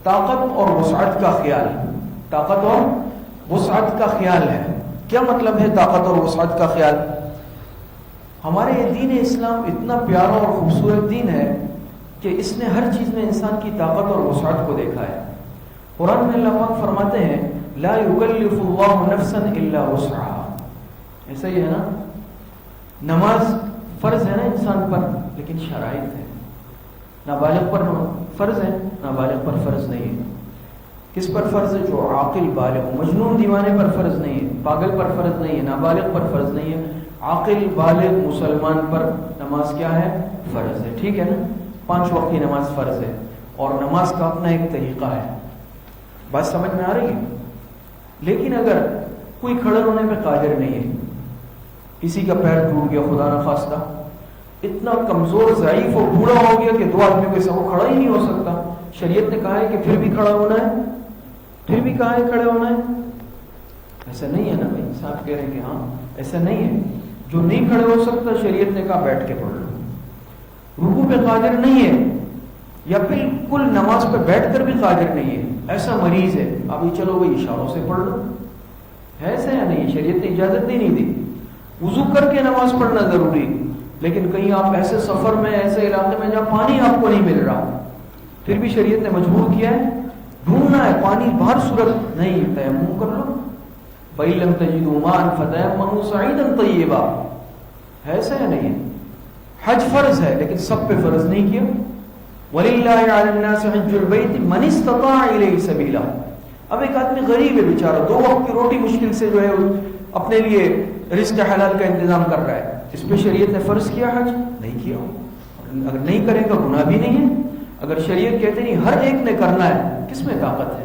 طاقت اور وسعت کا خیال. طاقت اور وسعت کا خیال ہے. کیا مطلب ہے طاقت اور وسعت کا خیال؟ ہمارے یہ دین اسلام اتنا پیارا اور خوبصورت دین ہے کہ اس نے ہر چیز میں انسان کی طاقت اور وسعت کو دیکھا ہے. قرآن میں اللہ پاک فرماتے ہیں لا یکلف اللہ نفسا الا وسعها. ایسا ہی ہے نا, نماز فرض ہے نا انسان پر, لیکن شرائط ہے. نابالغ پر فرض ہے، نابالغ پر فرض نہیں ہے. کس پر فرض ہے؟ جو عاقل بالغ ہو. مجنون دیوانے پر فرض نہیں ہے، پاگل پر فرض نہیں ہے، نابالغ پر فرض نہیں ہے. عاقل بالغ مسلمان پر نماز کیا ہے؟ فرض ہے. ٹھیک ہے نا؟ 5 وقت کی نماز فرض ہے، اور نماز کا اپنا ایک طریقہ ہے. بات سمجھ میں آ رہی ہے؟ لیکن اگر کوئی کھڑے ہونے پہ قادر نہیں ہے، کسی کا پیر ٹوٹ گیا خدا نہ خواستہ، اتنا کمزور ضعیف اور بوڑھا ہو گیا کہ 2 آدمیوں کے ساتھ وہ کھڑا ہی نہیں ہو سکتا، شریعت نے کہا ہے کہ پھر بھی کھڑا ہونا ہے، پھر بھی کہا ہے کھڑے ہونا ہے. ایسا نہیں ہے نا بھائی؟ صاحب کہہ رہے ہیں کہ ہاں ایسا نہیں ہے. جو نہیں کھڑے ہو سکتا شریعت نے کہا بیٹھ کے پڑھ لو. رکوع پہ قادر نہیں ہے یا بالکل نماز پہ بیٹھ کر بھی قادر نہیں ہے، ایسا مریض ہے، ابھی چلو بھائی اشاروں سے پڑھ لو. ہے ایسا یا نہیں؟ شریعت نے اجازت نہیں دی. وضو کر کے نماز پڑھنا ضروری، لیکن کہیں آپ ایسے سفر میں، ایسے علاقے میں جہاں پانی آپ کو نہیں مل رہا، پھر بھی شریعت نے مجبور کیا ہے ڈھونڈنا ہے پانی. باہر صورت نہیں، تیمم کر لو. فَإِن لَّمْ تَجِدُوا مَاءً فَتَيَمَّمُوا صَعِيدًا طَيِّبًا. ہے ایسا یا نہیں ہے؟ حج فرض ہے لیکن سب پہ فرض نہیں کیا. وَلِلَّهِ عَلَى النَّاسِ حِجُّ الْبَيْتِ مَنِ اسْتَطَاعَ إِلَيْهِ سَبِيلًا. اب ایک آدمی غریب ہے بیچارہ، 2 وقت کی روٹی مشکل سے جو ہے اپنے لیے رزق حلال کا انتظام کر رہا ہے، اس پہ شریعت نے فرض کیا حج؟ نہیں کیا. اگر نہیں کرے گا گناہ بھی نہیں ہے. اگر شریعت کہتے نہیں ہر ایک نے کرنا ہے، کس میں طاقت ہے؟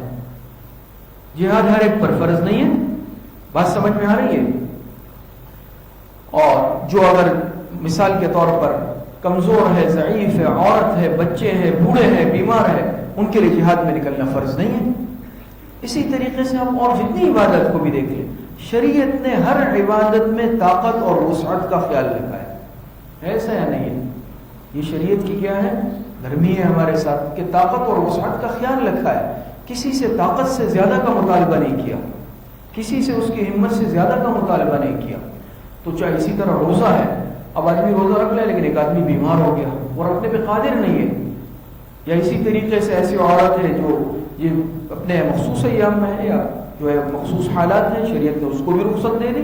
جہاد ہر ایک پر فرض نہیں ہے. بات سمجھ میں آ رہی ہے؟ اور جو اگر مثال کے طور پر کمزور ہے، ضعیف ہے، عورت ہے، بچے ہیں، بوڑھے ہیں، بیمار ہے، ان کے لیے جہاد میں نکلنا فرض نہیں ہے. اسی طریقے سے آپ اور جتنی عبادت کو بھی دیکھ لیں، شریعت نے ہر عبادت میں طاقت اور وسعت کا خیال رکھا ہے. ایسا یا نہیں ہے؟ یہ شریعت کی کیا ہے؟ نرمی ہے ہمارے ساتھ کہ طاقت اور وسعت کا خیال رکھا ہے. کسی سے طاقت سے زیادہ کا مطالبہ نہیں کیا، کسی سے اس کی ہمت سے زیادہ کا مطالبہ نہیں کیا. تو چاہے اسی طرح روزہ ہے، اب آدمی روزہ رکھ لے لیکن ایک آدمی بیمار ہو گیا اور رکھنے پہ قادر نہیں ہے، یا اسی طریقے سے ایسی عورت ہے جو یہ اپنے مخصوص ایام میں ہے یا جو ہے مخصوص حالات ہیں، شریعت نے اس کو بھی رخصت دے دی.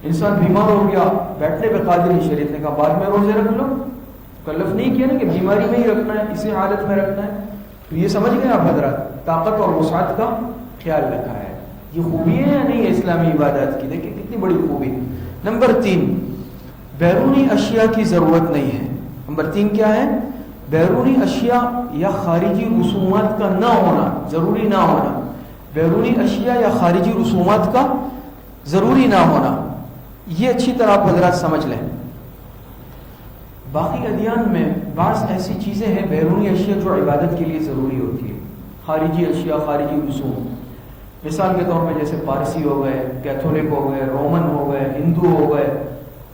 انسان بیمار ہو گیا، بیٹھنے پہ قادر نہیں، شریعت نے کہا بعد میں روزے رکھ لو. کلف نہیں کیا نا کہ بیماری میں ہی رکھنا ہے، اسی حالت میں رکھنا ہے. تو یہ سمجھ گئے آپ حضرات، طاقت اور وسعت کا خیال رکھا ہے. یہ خوبی ہے یا نہیں ہے اسلامی عبادات کی؟ دیکھیں کتنی بڑی خوبی. نمبر 3، بیرونی اشیاء کی ضرورت نہیں ہے. نمبر 3 کیا ہے؟ بیرونی اشیاء یا خارجی رسومات کا نہ ہونا، ضروری نہ ہونا. بیرونی اشیاء یا خارجی رسومات کا ضروری نہ ہونا، یہ اچھی طرح آپ حضرات سمجھ لیں. باقی ادیان میں بعض ایسی چیزیں ہیں بیرونی اشیاء جو عبادت کے لیے ضروری ہوتی ہے. خارجی اشیاء، خارجی رسوم، مثال کے طور پہ جیسے پارسی ہو گئے، کیتھولک ہو گئے، رومن ہو گئے، ہندو ہو گئے،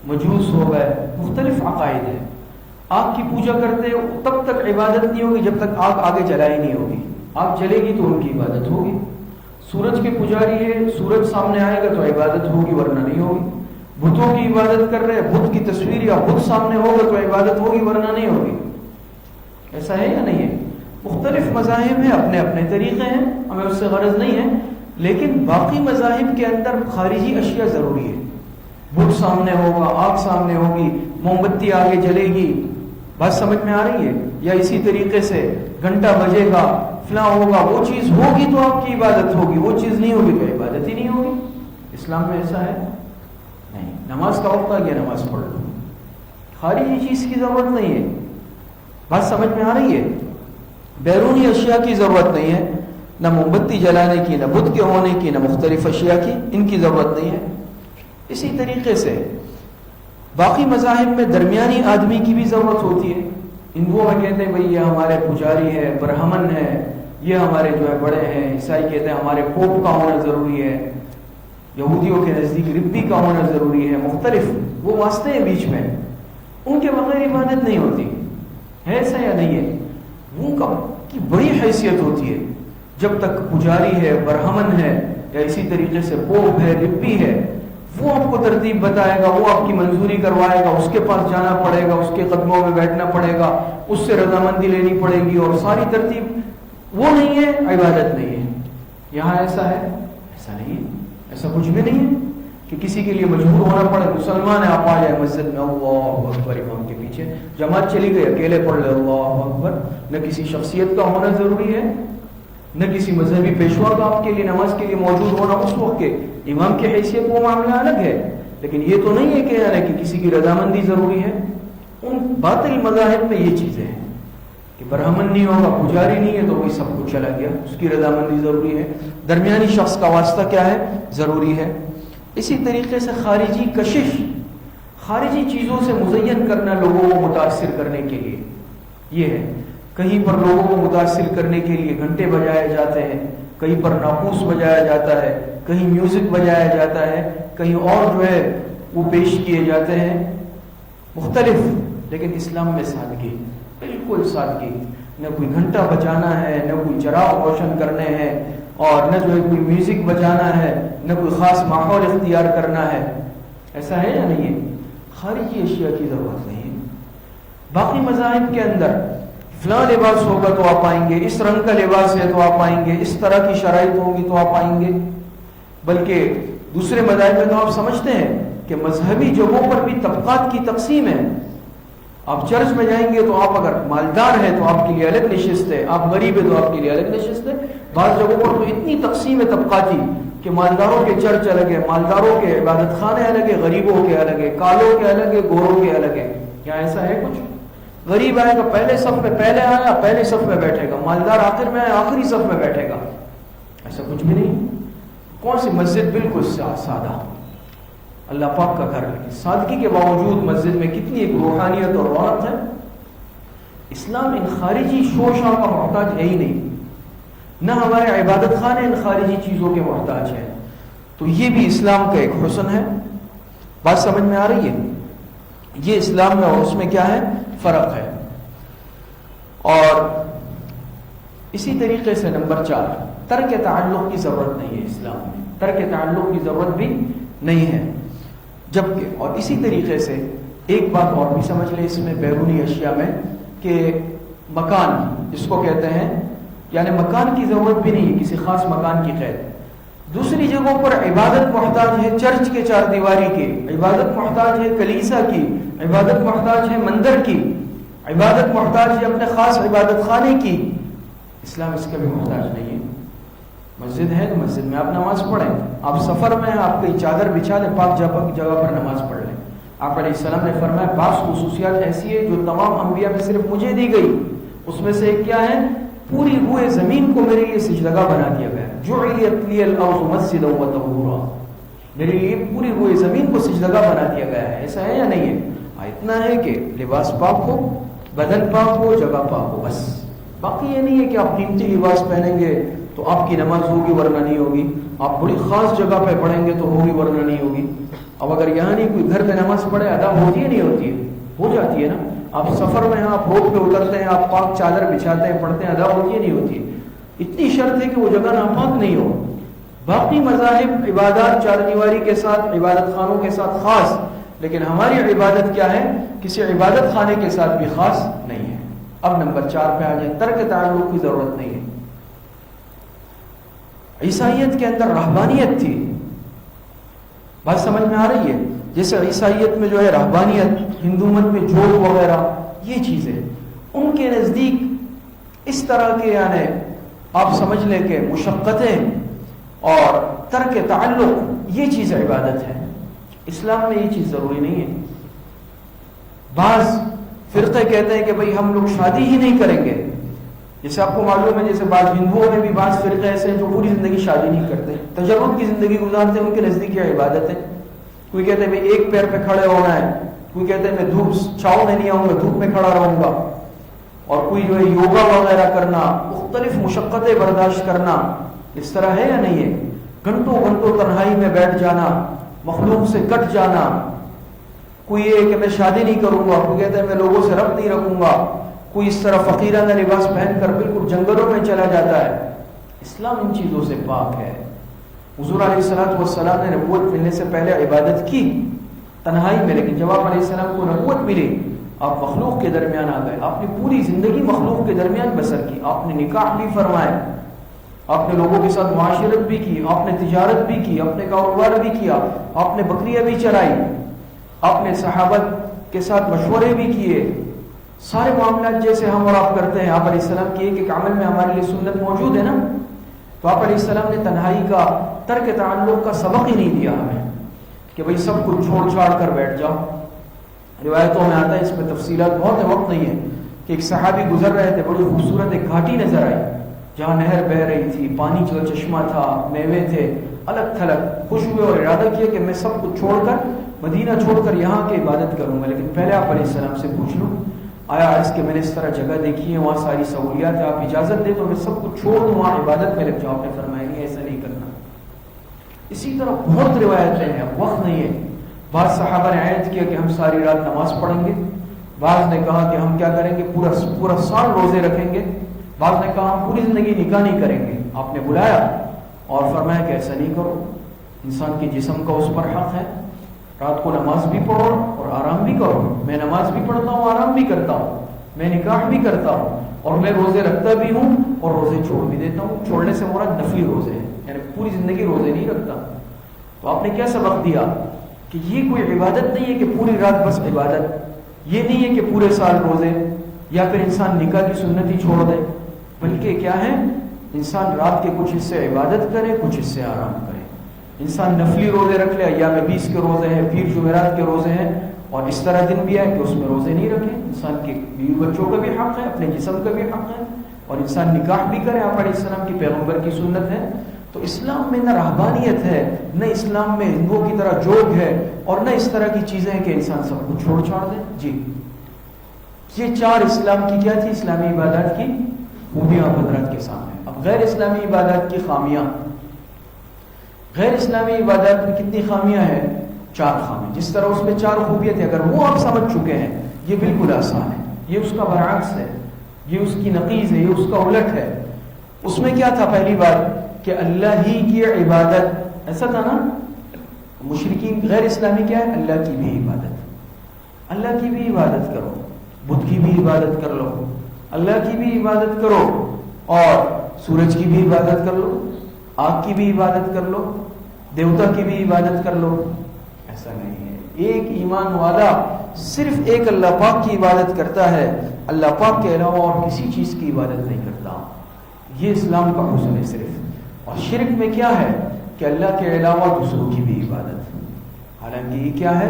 مجوس ہو گئے، مختلف عقائد ہیں. آگ کی پوجا کرتے ہو تب تک عبادت نہیں ہوگی جب تک آگ آگے جلائی نہیں ہوگی. آگ جلے گی تو ان کی عبادت ہوگی. سورج کے پجاری ہے، سورج سامنے آئے گا تو عبادت ہوگی ورنہ نہیں ہوگی. بتوں کی عبادت کر رہے ہیں، بت کی تصویر یا بت سامنے ہوگا تو عبادت ہوگی ورنہ نہیں ہوگی. ایسا ہے یا نہیں ہے؟ مختلف مذاہب ہیں، اپنے اپنے طریقے ہیں، ہمیں اس سے غرض نہیں ہے، لیکن باقی مذاہب کے اندر خارجی اشیاء ضروری ہے. بت سامنے ہوگا، آگ سامنے ہوگی، موم بتی آگے جلے گی. بات سمجھ میں آ رہی ہے؟ یا اسی طریقے سے گھنٹہ بجے گا، فلاں ہوگا، وہ چیز ہوگی تو آپ کی عبادت ہوگی، وہ چیز نہیں ہوگی تو عبادت ہی نہیں ہوگی. اسلام میں ایسا ہے نہیں. نماز کا وقت آ گیا، نماز پڑھ لو، خارجی چیز کی ضرورت نہیں ہے. بات سمجھ میں آ رہی ہے؟ بیرونی اشیاء کی ضرورت نہیں ہے، نہ موم بتی جلانے کی، نہ بت کے ہونے کی، نہ مختلف اشیاء کی، ان کی ضرورت نہیں ہے. اسی طریقے سے باقی مذاہب میں درمیانی آدمی کی بھی ضرورت ہوتی ہے. ہندوؤں میں کہتے ہیں بھئی یہ ہمارے پجاری ہے، برہمن ہے، یہ ہمارے جو ہے بڑے ہیں. عیسائی کہتے ہیں ہمارے پوپ کا ہونا ضروری ہے. یہودیوں کے نزدیک ربی کا ہونا ضروری ہے. مختلف وہ واسطے ہیں بیچ میں، ان کے بغیر عبادت نہیں ہوتی. ہے ایسا یا نہیں ہے؟ وہ کی بڑی حیثیت ہوتی ہے. جب تک پجاری ہے، برہمن ہے، یا اسی طریقے سے پوپ ہے، ربی ہے، وہ آپ کو ترتیب بتائے گا، وہ آپ کی منظوری کروائے گا، اس کے پاس جانا پڑے گا، اس کے قدموں میں بیٹھنا پڑے گا، اس سے رضامندی لینی پڑے گی، اور ساری ترتیب وہ نہیں ہے، عبادت نہیں ہے. یہاں ایسا ہے؟ ایسا نہیں ہے. ایسا کچھ بھی نہیں ہے کہ کسی کے لیے مجبور ہونا پڑے. مسلمان ہے، آپ آ جائے مسجد میں، اللہ اکبر، امام کے پیچھے پیچھے جماعت چلی گئی اکیلے پڑھ لے اللہ اکبر. نہ کسی شخصیت کا ہونا ضروری ہے، نہ کسی مذہبی پیشوا کا آپ کے لیے نماز کے لیے موجود ہونا اس وقت کے امام کی حیثیت وہ معاملہ الگ ہے. لیکن یہ تو نہیں ہے کہ یعنی کہ کسی کی رضامندی ضروری ہے. ان باطل مذاہب میں یہ چیزیں ہیں کہ برہمن نہیں ہوگا، پجاری نہیں ہے تو وہی سب کچھ چلا گیا، اس کی رضامندی ضروری ہے. درمیانی شخص کا واسطہ کیا ہے؟ ضروری ہے. اسی طریقے سے خارجی کشش، خارجی چیزوں سے مزین کرنا لوگوں کو متاثر کرنے کے لیے، یہ ہے. کہیں پر لوگوں کو متاثر کرنے کے لیے گھنٹے بجائے جاتے ہیں، کہیں پر ناقوس بجایا جاتا ہے، کہیں میوزک بجایا جاتا ہے، کہیں اور جو ہے وہ پیش کیے جاتے ہیں مختلف. لیکن اسلام میں سادگی، بالکل سادگی. نہ کوئی گھنٹہ بجانا ہے، نہ کوئی چراغ روشن کرنے ہیں، اور نہ جو ہے کوئی میوزک بجانا ہے، نہ کوئی خاص ماحول اختیار کرنا ہے. ایسا ہے یا نہیں ہے؟ خارجی اشیاء کی ضرورت نہیں ہے. باقی مذاہب کے اندر فلاں لباس ہوگا تو آپ آئیں گے، اس رنگ کا لباس ہے تو آپ آئیں گے، اس طرح کی شرائط ہوگی تو آپ آئیں گے. بلکہ دوسرے مذاہب میں تو آپ سمجھتے ہیں کہ مذہبی جگہوں پر بھی طبقات کی تقسیم ہے. آپ چرچ میں جائیں گے تو آپ اگر مالدار ہیں تو آپ کے لیے الگ نشست ہے، آپ غریب ہیں تو آپ کے لیے الگ نشست ہے. بعض جگہوں پر تو اتنی تقسیم ہے طبقاتی کہ مالداروں کے چرچ الگ ہے، مالداروں کے عبادت خانے الگ ہے، غریبوں کے الگ ہے، کالوں کے الگ ہے، گوروں کے الگ ہے. کیا ایسا ہے کچھ؟ غریب آئے گا پہلے صف میں، پہلے آیا پہلے صف میں بیٹھے گا، مالدار آخر میں آیا آخری صف میں بیٹھے گا. ایسا کچھ بھی نہیں. کون سی مسجد بالکل سادہ، اللہ پاک کا گھر. سادگی کے باوجود مسجد میں کتنی ایک روحانیت اور رونق ہے. اسلام ان خارجی شور شور کا محتاج ہے ہی نہیں، نہ ہمارے عبادت خانے ان خارجی چیزوں کے محتاج ہیں. تو یہ بھی اسلام کا ایک حسن ہے. بات سمجھ میں آ رہی ہے؟ یہ اسلام میں اور اس میں کیا ہے؟ فرق ہے. اور اسی طریقے سے نمبر 4، ترک تعلق کی ضرورت نہیں ہے. اسلام میں ترک تعلق کی ضرورت بھی نہیں ہے. جبکہ اور اسی طریقے سے ایک بات اور بھی سمجھ لیں اس میں بیرونی اشیاء میں، کہ مکان جس کو کہتے ہیں، یعنی مکان کی ضرورت بھی نہیں ہے، کسی خاص مکان کی قید. دوسری جگہوں پر عبادت محتاج ہے چرچ کے چار دیواری کی، عبادت محتاج ہے کلیسا کی، عبادت محتاج ہے مندر کی، عبادت محتاج ہے اپنے خاص عبادت خانے کی. اسلام اس کا بھی محتاج نہیں ہے. مسجد ہے تو مسجد میں آپ نماز پڑھیں. آپ سفر میں ہیں، آپ کوئی چادر بچھا لیں، پاک جگہ پر نماز پڑھ لیں. آپ علیہ السلام نے فرمایا بعض خصوصیات ایسی ہے جو تمام انبیاء میں صرف مجھے دی گئی. اس میں سے ایک کیا ہے؟ پوری روئے زمین کو میرے لیے سجدگاہ بنا دیا گیا. جعلت لی الارض مسجدا وطہورا، میرے لیے پوری روئے زمین کو سجدگاہ بنا دیا گیا ہے. ایسا ہے یا نہیں ہے؟ اتنا ہے کہ لباس پاک ہو، بدن پاک ہو، جگہ پاک ہو، بس. باقی یہ نہیں ہے کہ آپ قیمتی لباس پہنیں گے تو آپ کی نماز ہوگی ورنہ نہیں ہوگی، آپ بڑی خاص جگہ پہ پڑھیں گے تو ہوگی ورنہ نہیں ہوگی. اب اگر یہاں نہیں کوئی گھر پہ نماز پڑھے ادا ہوتی ہے نہیں ہوتی ہے؟ ہو جاتی ہے نا. آپ سفر میں ہیں، آپ روڈ پہ اترتے ہیں، آپ پاک چادر بچھاتے ہیں، پڑھتے ہیں، ادا ہوتی ہے نہیں ہوتی ہے؟ اتنی شرط ہے کہ وہ جگہ ناپاک نہیں ہو. باقی مذاہب عبادات چار دیواری کے ساتھ، عبادت خانوں کے ساتھ خاص، لیکن ہماری عبادت کیا ہے؟ کسی عبادت خانے کے ساتھ بھی خاص نہیں ہے. اب نمبر 4 پہ آ جائیں، ترک تعلق کی ضرورت نہیں ہے. عیسائیت کے اندر رہبانیت تھی. بات سمجھ میں آ رہی ہے؟ جیسے عیسائیت میں جو ہے رہبانیت، ہندو مت میں جوگ وغیرہ، یہ چیزیں ان کے نزدیک اس طرح کے یعنی آپ سمجھ لیں کہ مشقتیں اور ترک تعلق یہ چیز عبادت ہے. اسلام میں یہ چیز ضروری نہیں ہے. بعض فرقے کہتے ہیں کہ بھئی ہم لوگ شادی ہی نہیں کریں گے. جیسے آپ کو معلوم ہے جیسے بعض ہندوؤں میں بھی بعض فرقے ایسے ہیں جو پوری زندگی شادی نہیں کرتے، تجرد کی زندگی گزارتے ہیں. ان کے نزدیک یہ عبادت ہے. کوئی کہتے ہیں میں ایک پیر پہ کھڑے ہونا ہے، کوئی کہتے ہیں میں دھوپ چھاؤں میں نہیں آؤں گا، دھوپ میں کھڑا رہوں گا، اور کوئی جو ہے یوگا وغیرہ کرنا، مختلف مشقتیں برداشت کرنا. اس طرح ہے یا نہیں ہے؟ گھنٹوں گھنٹوں تنہائی میں بیٹھ جانا، مخلوق سے کٹ جانا. کوئی یہ کہ میں شادی نہیں کروں گا، کوئی کہتا ہے میں لوگوں سے ربط نہیں رکھوں گا، کوئی اس طرح فقیرانہ لباس پہن کر بالکل جنگلوں میں چلا جاتا ہے. اسلام ان چیزوں سے پاک ہے. حضور علیہ السلام نے نبوت ملنے سے پہلے عبادت کی تنہائی میں، لیکن جب آپ علیہ السلام کو نبوت ملی آپ مخلوق کے درمیان آ گئے. آپ نے پوری زندگی مخلوق کے درمیان بسر کی. آپ نے نکاح بھی فرمائے، آپ نے لوگوں کے ساتھ معاشرت بھی کی، آپ نے تجارت بھی کی، آپ نے کاروبار بھی کیا، آپ نے بکریاں بھی چرائی، آپ نے صحابہ کے ساتھ مشورے بھی کیے، سارے معاملات جیسے ہم اور آپ کرتے ہیں، آپ علیہ السلام کی ایک عمل میں ہمارے لیے سنت موجود ہے نا، تو آپ علیہ السلام نے تنہائی کا، ترک تعلق کا سبق ہی نہیں دیا ہمیں کہ بھئی سب کچھ چھوڑ چھاڑ کر بیٹھ جاؤ۔ روایتوں میں آتا ہے، اس میں تفصیلات بہت ہے، وقت نہیں ہے، کہ ایک صحابی گزر رہے تھے، بڑی خوبصورت ایک گھاٹی نظر آئی جہاں نہر بہ رہی تھی، پانی کا چشمہ تھا، میوے تھے، الگ تھلگ، خوش ہوئے اور ارادہ کیا کہ میں سب کچھ چھوڑ کر، مدینہ چھوڑ کر یہاں کی عبادت کروں گا، لیکن پہلے آپ علیہ السلام سے پوچھ لوں، آیا عرض کہ میں نے اس طرح جگہ دیکھی ہے، وہاں ساری سہولیات ہے، آپ اجازت دیں تو میں سب کچھ چھوڑ دوں، وہاں عبادت میں لگ جاؤں؟ آپ نے فرمایا نہیں، ایسا نہیں کرنا۔ اسی طرح بہت روایتیں ہیں، وقت نہیں ہے۔ بعض صحابہ نے عہد کیا کہ ہم ساری رات نماز پڑھیں گے، بعض نے کہا کہ ہم کیا کریں گے، پورا سال روزے رکھیں گے، بعض نے کہا ہم پوری زندگی نکاح نہیں کریں گے۔ آپ نے بلایا اور فرمایا کہ ایسا نہیں کرو، انسان کے جسم کا اس پر حق ہے، رات کو نماز بھی پڑھو اور آرام بھی کرو، میں نماز بھی پڑھتا ہوں، آرام بھی کرتا ہوں، میں نکاح بھی کرتا ہوں، اور میں روزے رکھتا بھی ہوں اور روزے چھوڑ بھی دیتا ہوں۔ چھوڑنے سے مراد نفلی روزے ہیں، یعنی پوری زندگی روزے نہیں رکھتا۔ تو آپ نے کیا سبق دیا کہ یہ کوئی عبادت نہیں ہے کہ پوری رات بس عبادت، یہ نہیں ہے کہ پورے سال روزے، یا پھر انسان نکاح کی سنت ہی چھوڑ دے، بلکہ کیا ہے، انسان رات کے کچھ حصے عبادت کرے، کچھ حصے آرام کرے۔ انسان نفلی روزے رکھ لے، ایام 20 کے روزے ہیں، پیر جمعرات کے روزے ہیں، اور اس طرح دن بھی ہے کہ اس میں روزے نہیں رکھے۔ انسان کے بیوی بچوں کا بھی حق ہے، اپنے جسم کا بھی حق ہے، اور انسان نکاح بھی کرے، آپ علیہ السلام کی پیغمبر کی سنت ہے۔ تو اسلام میں نہ رہبانیت ہے، نہ اسلام میں ہندوؤں کی طرح جوگ ہے، اور نہ اس طرح کی چیزیں کہ انسان سب کچھ چھوڑ چھاڑ دے۔ جی، یہ 4 اسلام کی کیا تھی، اسلامی عبادات کی خوبیاں حضرات کے سامنے۔ اب غیر اسلامی عبادات کی خامیاں۔ غیر اسلامی عبادات میں کتنی خامیاں ہیں؟ 4 خامیاں۔ جس طرح اس میں 4 خوبیاں تھیں، اگر وہ آپ سمجھ چکے ہیں، یہ بالکل آسان ہے، یہ اس کا برعکس ہے، یہ اس کی نقیض ہے، یہ اس کا الٹ ہے۔ اس میں کیا تھا؟ پہلی بات کہ اللہ ہی کی عبادت، ایسا تھا نا، مشرکین غیر اسلامی کیا ہے؟ اللہ کی بھی عبادت، اللہ کی بھی عبادت کرو، بدھ کی بھی عبادت کر لو، اللہ کی بھی عبادت کرو، اور سورج کی بھی عبادت کر لو، آگ کی بھی عبادت کر لو، دیوتا کی بھی عبادت کر لو۔ ایسا نہیں ہے، ایک ایمان والا صرف ایک اللہ پاک کی عبادت کرتا ہے، اللہ پاک کے علاوہ اور کسی چیز کی عبادت نہیں کرتا۔ یہ اسلام کا حسن ہے صرف۔ اور شرک میں کیا ہے کہ اللہ کے علاوہ دوسروں کی بھی عبادت، حالانکہ یہ کیا ہے،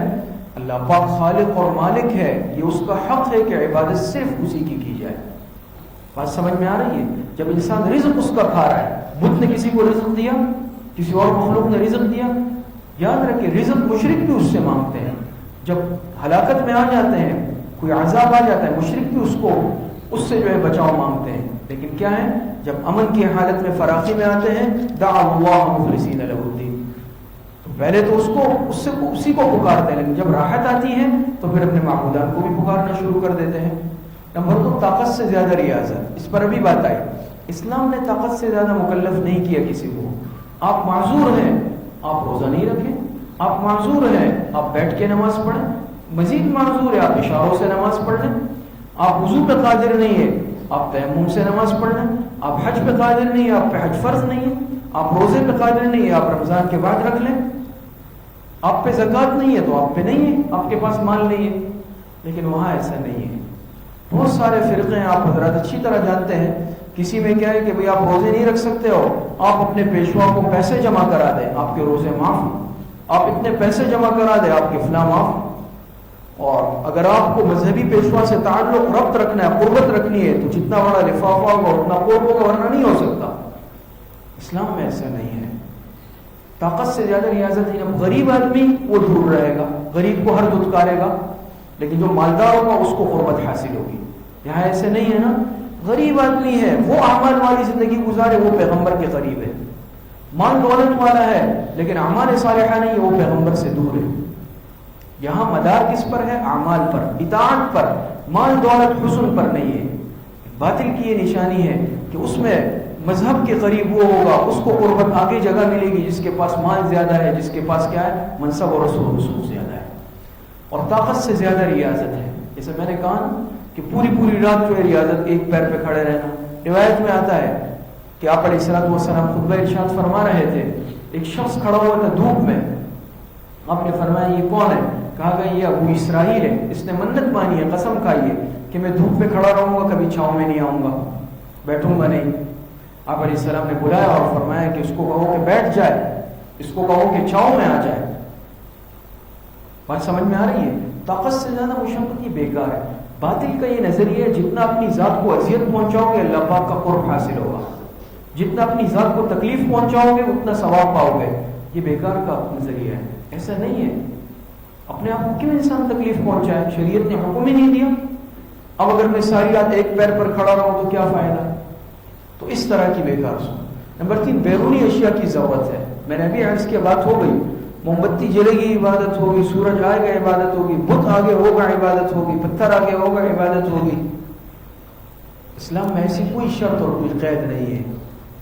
اللہ پاک خالق اور مالک ہے، یہ اس کا حق ہے کہ عبادت صرف اسی کی جائے۔ بات سمجھ میں آ رہی ہے؟ جب انسان رزق اس کا کھا رہا ہے، بدھ نے کسی کو رزق دیا، کسی اور مخلوق نے رزق دیا، یاد رکھیں رزق مشرک بھی اس سے مانگتے ہیں۔ جب ہلاکت میں آ جاتے ہیں، کوئی عذاب آ جاتا ہے، مشرک بھی اس سے جو ہے بچاؤ مانگتے ہیں، لیکن کیا ہے، جب امن کی حالت میں فراخی میں آتے ہیں، دعوا اللہ مخلصین لہ الدین، تو پہلے تو اسی کو پکارتے ہیں، لیکن جب راحت آتی ہے تو پھر اپنے معبودان کو بھی پکارنا شروع کر دیتے ہیں۔ نمبر 2، طاقت سے زیادہ ریاضت، اس پر ابھی بات آئی۔ اسلام نے طاقت سے زیادہ مکلف نہیں کیا کسی کو۔ آپ معذور ہیں، آپ روزہ نہیں رکھیں، آپ معذور ہیں، آپ بیٹھ کے نماز پڑھیں، مزید معذور ہے، آپ اشاروں سے نماز پڑھ لیں، آپ وضو پہ قادر نہیں ہے، آپ تیمم سے نماز پڑھ لیں، آپ حج پہ قادر نہیں ہے، آپ پہ حج فرض نہیں ہے، آپ روزے پہ قادر نہیں ہے، آپ رمضان کے بعد رکھ لیں، آپ پہ زکوٰۃ نہیں ہے تو آپ پہ نہیں ہے، آپ کے پاس مال نہیں ہے۔ لیکن وہاں ایسا نہیں ہے، بہت سارے فرقے ہیں، آپ حضرات اچھی طرح جانتے ہیں۔ کسی میں کیا ہے کہ بھئی آپ روزے نہیں رکھ سکتے ہو، آپ اپنے پیشوا کو پیسے جمع کرا دیں، آپ کے روزے معاف، آپ اتنے پیسے جمع کرا دیں، آپ کے فلاں معاف۔ اور اگر آپ کو مذہبی پیشوا سے تعلق ربط رکھنا ہے، قربت رکھنی ہے، تو جتنا بڑا لفافہ ہوگا اتنا قرب ہوگا، ورنہ نہیں ہو سکتا۔ اسلام میں ایسا نہیں ہے، طاقت سے زیادہ ریاضت نہیں۔ غریب آدمی وہ دور رہے گا، غریب کو ہر دھتکارے گا، لیکن جو مالدار ہوگا اس کو قربت حاصل ہوگی۔ یہاں ایسے نہیں ہے نا، غریب آدمی ہے وہ اعمال والی زندگی گزارے، وہ پیغمبر کے قریب ہے، مال دولت والا ہے لیکن اعمال صالحہ نہیں ہے، وہ پیغمبر سے دور ہے۔ یہاں مدار کس پر ہے؟ اعمال پر، اطاعت پر، مال دولت حسن پر نہیں ہے۔ باطل کی یہ نشانی ہے کہ اس میں مذہب کے قریب وہ ہوگا، اس کو قربت آگے جگہ ملے گی جس کے پاس مال زیادہ ہے، جس کے پاس کیا ہے، منصب اور رسوخ زیادہ ہے، اور طاقت سے زیادہ ریاضت ہے۔ جیسے میں نے کہا کہ پوری رات جو ہے ریاضت، ایک پیر پہ کھڑے رہنا۔ روایت میں آتا ہے کہ آپ علیہ الصلوۃ والسلام خطبہ ارشاد فرما رہے تھے، ایک شخص کھڑا ہوا تھا دھوپ میں، آپ نے فرمایا یہ کون ہے؟ کہا گیا یہ ابو اسرائیل ہے، اس نے منت مانی ہے، قسم کھائی ہے کہ میں دھوپ میں کھڑا رہوں گا، کبھی چھاؤں میں نہیں آؤں گا، بیٹھوں گا نہیں۔ آپ علیہ السلام نے بلایا اور فرمایا کہ اس کو کہو کہ بیٹھ جائے، اس کو کہو کہ چھاؤں میں آ جائے۔ بات سمجھ میں آ رہی ہے؟ طاقت سے زیادہ مشقت یہ بیکار ہے۔ باطل کا یہ نظریہ ہے جتنا اپنی ذات کو اذیت پہنچاؤ گے اللہ پاک کا قرب حاصل ہوگا، جتنا اپنی ذات کو تکلیف پہنچاؤ گے اتنا ثواب پاؤ گے۔ یہ بیکار کا نظریہ ہے، ایسا نہیں ہے۔ اپنے آپ کو کیوں انسان تکلیف پہنچائے؟ شریعت نے حکم ہی نہیں دیا۔ اب اگر میں ساری رات ایک پیر پر کھڑا رہوں تو کیا فائدہ؟ تو اس طرح کی بیکار سن۔ نمبر 3، بیرونی اشیاء کی ضرورت ہے۔ میں نے ابھی عرض کی بات ہو گئی، موم بتی جلے گی عبادت ہوگی، سورج آئے گا عبادت ہوگی، بت آگے ہوگا عبادت ہوگی، پتھر آگے ہوگا عبادت ہوگی۔ اسلام میں ایسی کوئی شرط اور کوئی قید نہیں ہے،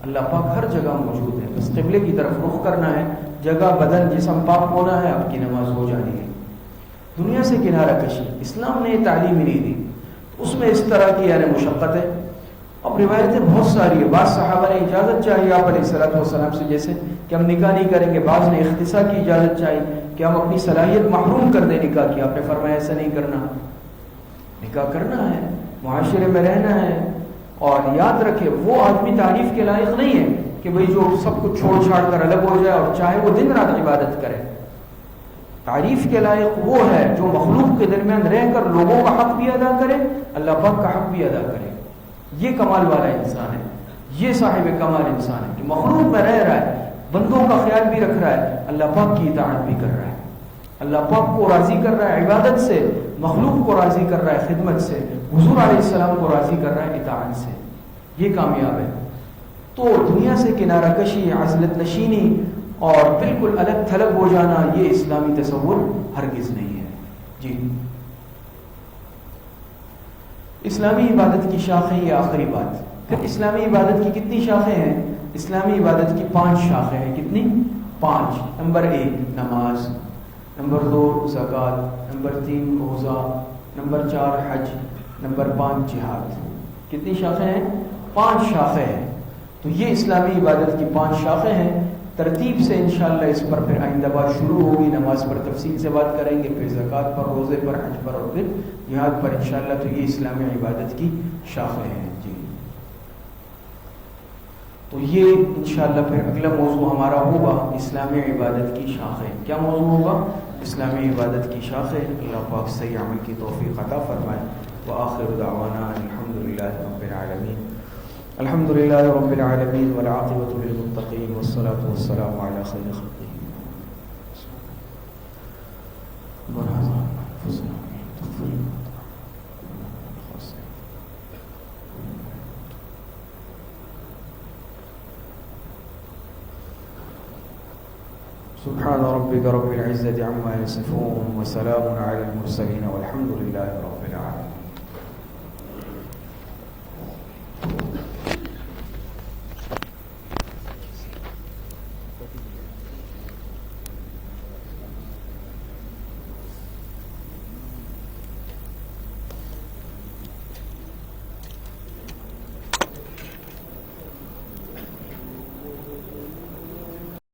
اللہ پاک ہر جگہ موجود ہے، بس قبلے کی طرف رخ کرنا ہے، جگہ بدن جسم پاک ہونا ہے، آپ کی نماز ہو جانی ہے۔ دنیا سے کنارہ کشی اسلام نے یہ تعلیم ہی نہیں دی، اس میں اس طرح کی یعنی مشقت ہے۔ اب روایتیں بہت ساری ہیں، بعض صحابہ نے اجازت چاہیے آپ علیہ السلام سے، جیسے کہ ہم نکاح نہیں کریں گے، بعض نے اختصاء کی اجازت چاہیے کہ ہم اپنی صلاحیت محروم کر دیں نکاح کی، آپ نے فرمایا ایسا نہیں کرنا، نکاح کرنا ہے، معاشرے میں رہنا ہے۔ اور یاد رکھے وہ آدمی تعریف کے لائق نہیں ہے کہ بھئی جو سب کچھ چھوڑ چھاڑ کر الگ ہو جائے اور چاہے وہ دن رات عبادت کرے۔ تعریف کے لائق وہ ہے جو مخلوق کے درمیان رہ کر لوگوں کا حق بھی ادا کرے، اللہ پاک کا حق بھی ادا کرے۔ یہ کمال والا انسان ہے، یہ صاحب کمال انسان ہے کہ مخلوق میں رہ رہا ہے، بندوں کا خیال بھی رکھ رہا ہے، اللہ پاک کی اطاعت بھی کر رہا ہے، اللہ پاک کو راضی کر رہا ہے عبادت سے، مخلوق کو راضی کر رہا ہے خدمت سے، حضور علیہ السلام کو راضی کر رہا ہے اطاعت سے۔ یہ کامیاب ہے۔ تو دنیا سے کنارہ کشی، عزلت نشینی اور بالکل الگ تھلگ ہو جانا، یہ اسلامی تصور ہرگز نہیں ہے۔ جی، اسلامی عبادت کی شاخیں، یہ آخری بات۔ پھر اسلامی عبادت کی کتنی شاخیں ہیں؟ اسلامی عبادت کی 5 شاخیں ہیں۔ کتنی؟ 5۔ نمبر 1 نماز، نمبر 2 زکوٰۃ، نمبر 3 روزہ، نمبر 4 حج، نمبر 5 جہاد۔ کتنی شاخیں ہیں؟ 5 شاخیں ہیں۔ تو یہ اسلامی عبادت کی 5 شاخیں ہیں۔ ترتیب سے انشاءاللہ اس پر پھر آئندہ بات شروع ہوگی، نماز پر تفصیل سے بات کریں گے، پھر زکوٰۃ پر، روزے پر، حج پر اور پھر جہاد پر انشاءاللہ۔ تو یہ اسلامی عبادت کی شاخیں ہیں۔ جی، تو یہ انشاءاللہ پھر اگلا موضوع ہمارا ہوگا اسلامی عبادت کی شاخیں۔ کیا موضوع ہوگا؟ اسلامی عبادت کی شاخیں۔ اللہ پاک صحیح عمل کی توفیق عطا فرمائے۔ وآخر دعوانا الحمدللہ رب العالمین۔ الحمد للہ رب العالمین والعاقبۃ للمتقین والصلاۃ والسلام علی خیر خلقہ۔ سبحان ربک رب العزة عما یصفون وسلام علی المرسلین والحمد للہ رب العالمین۔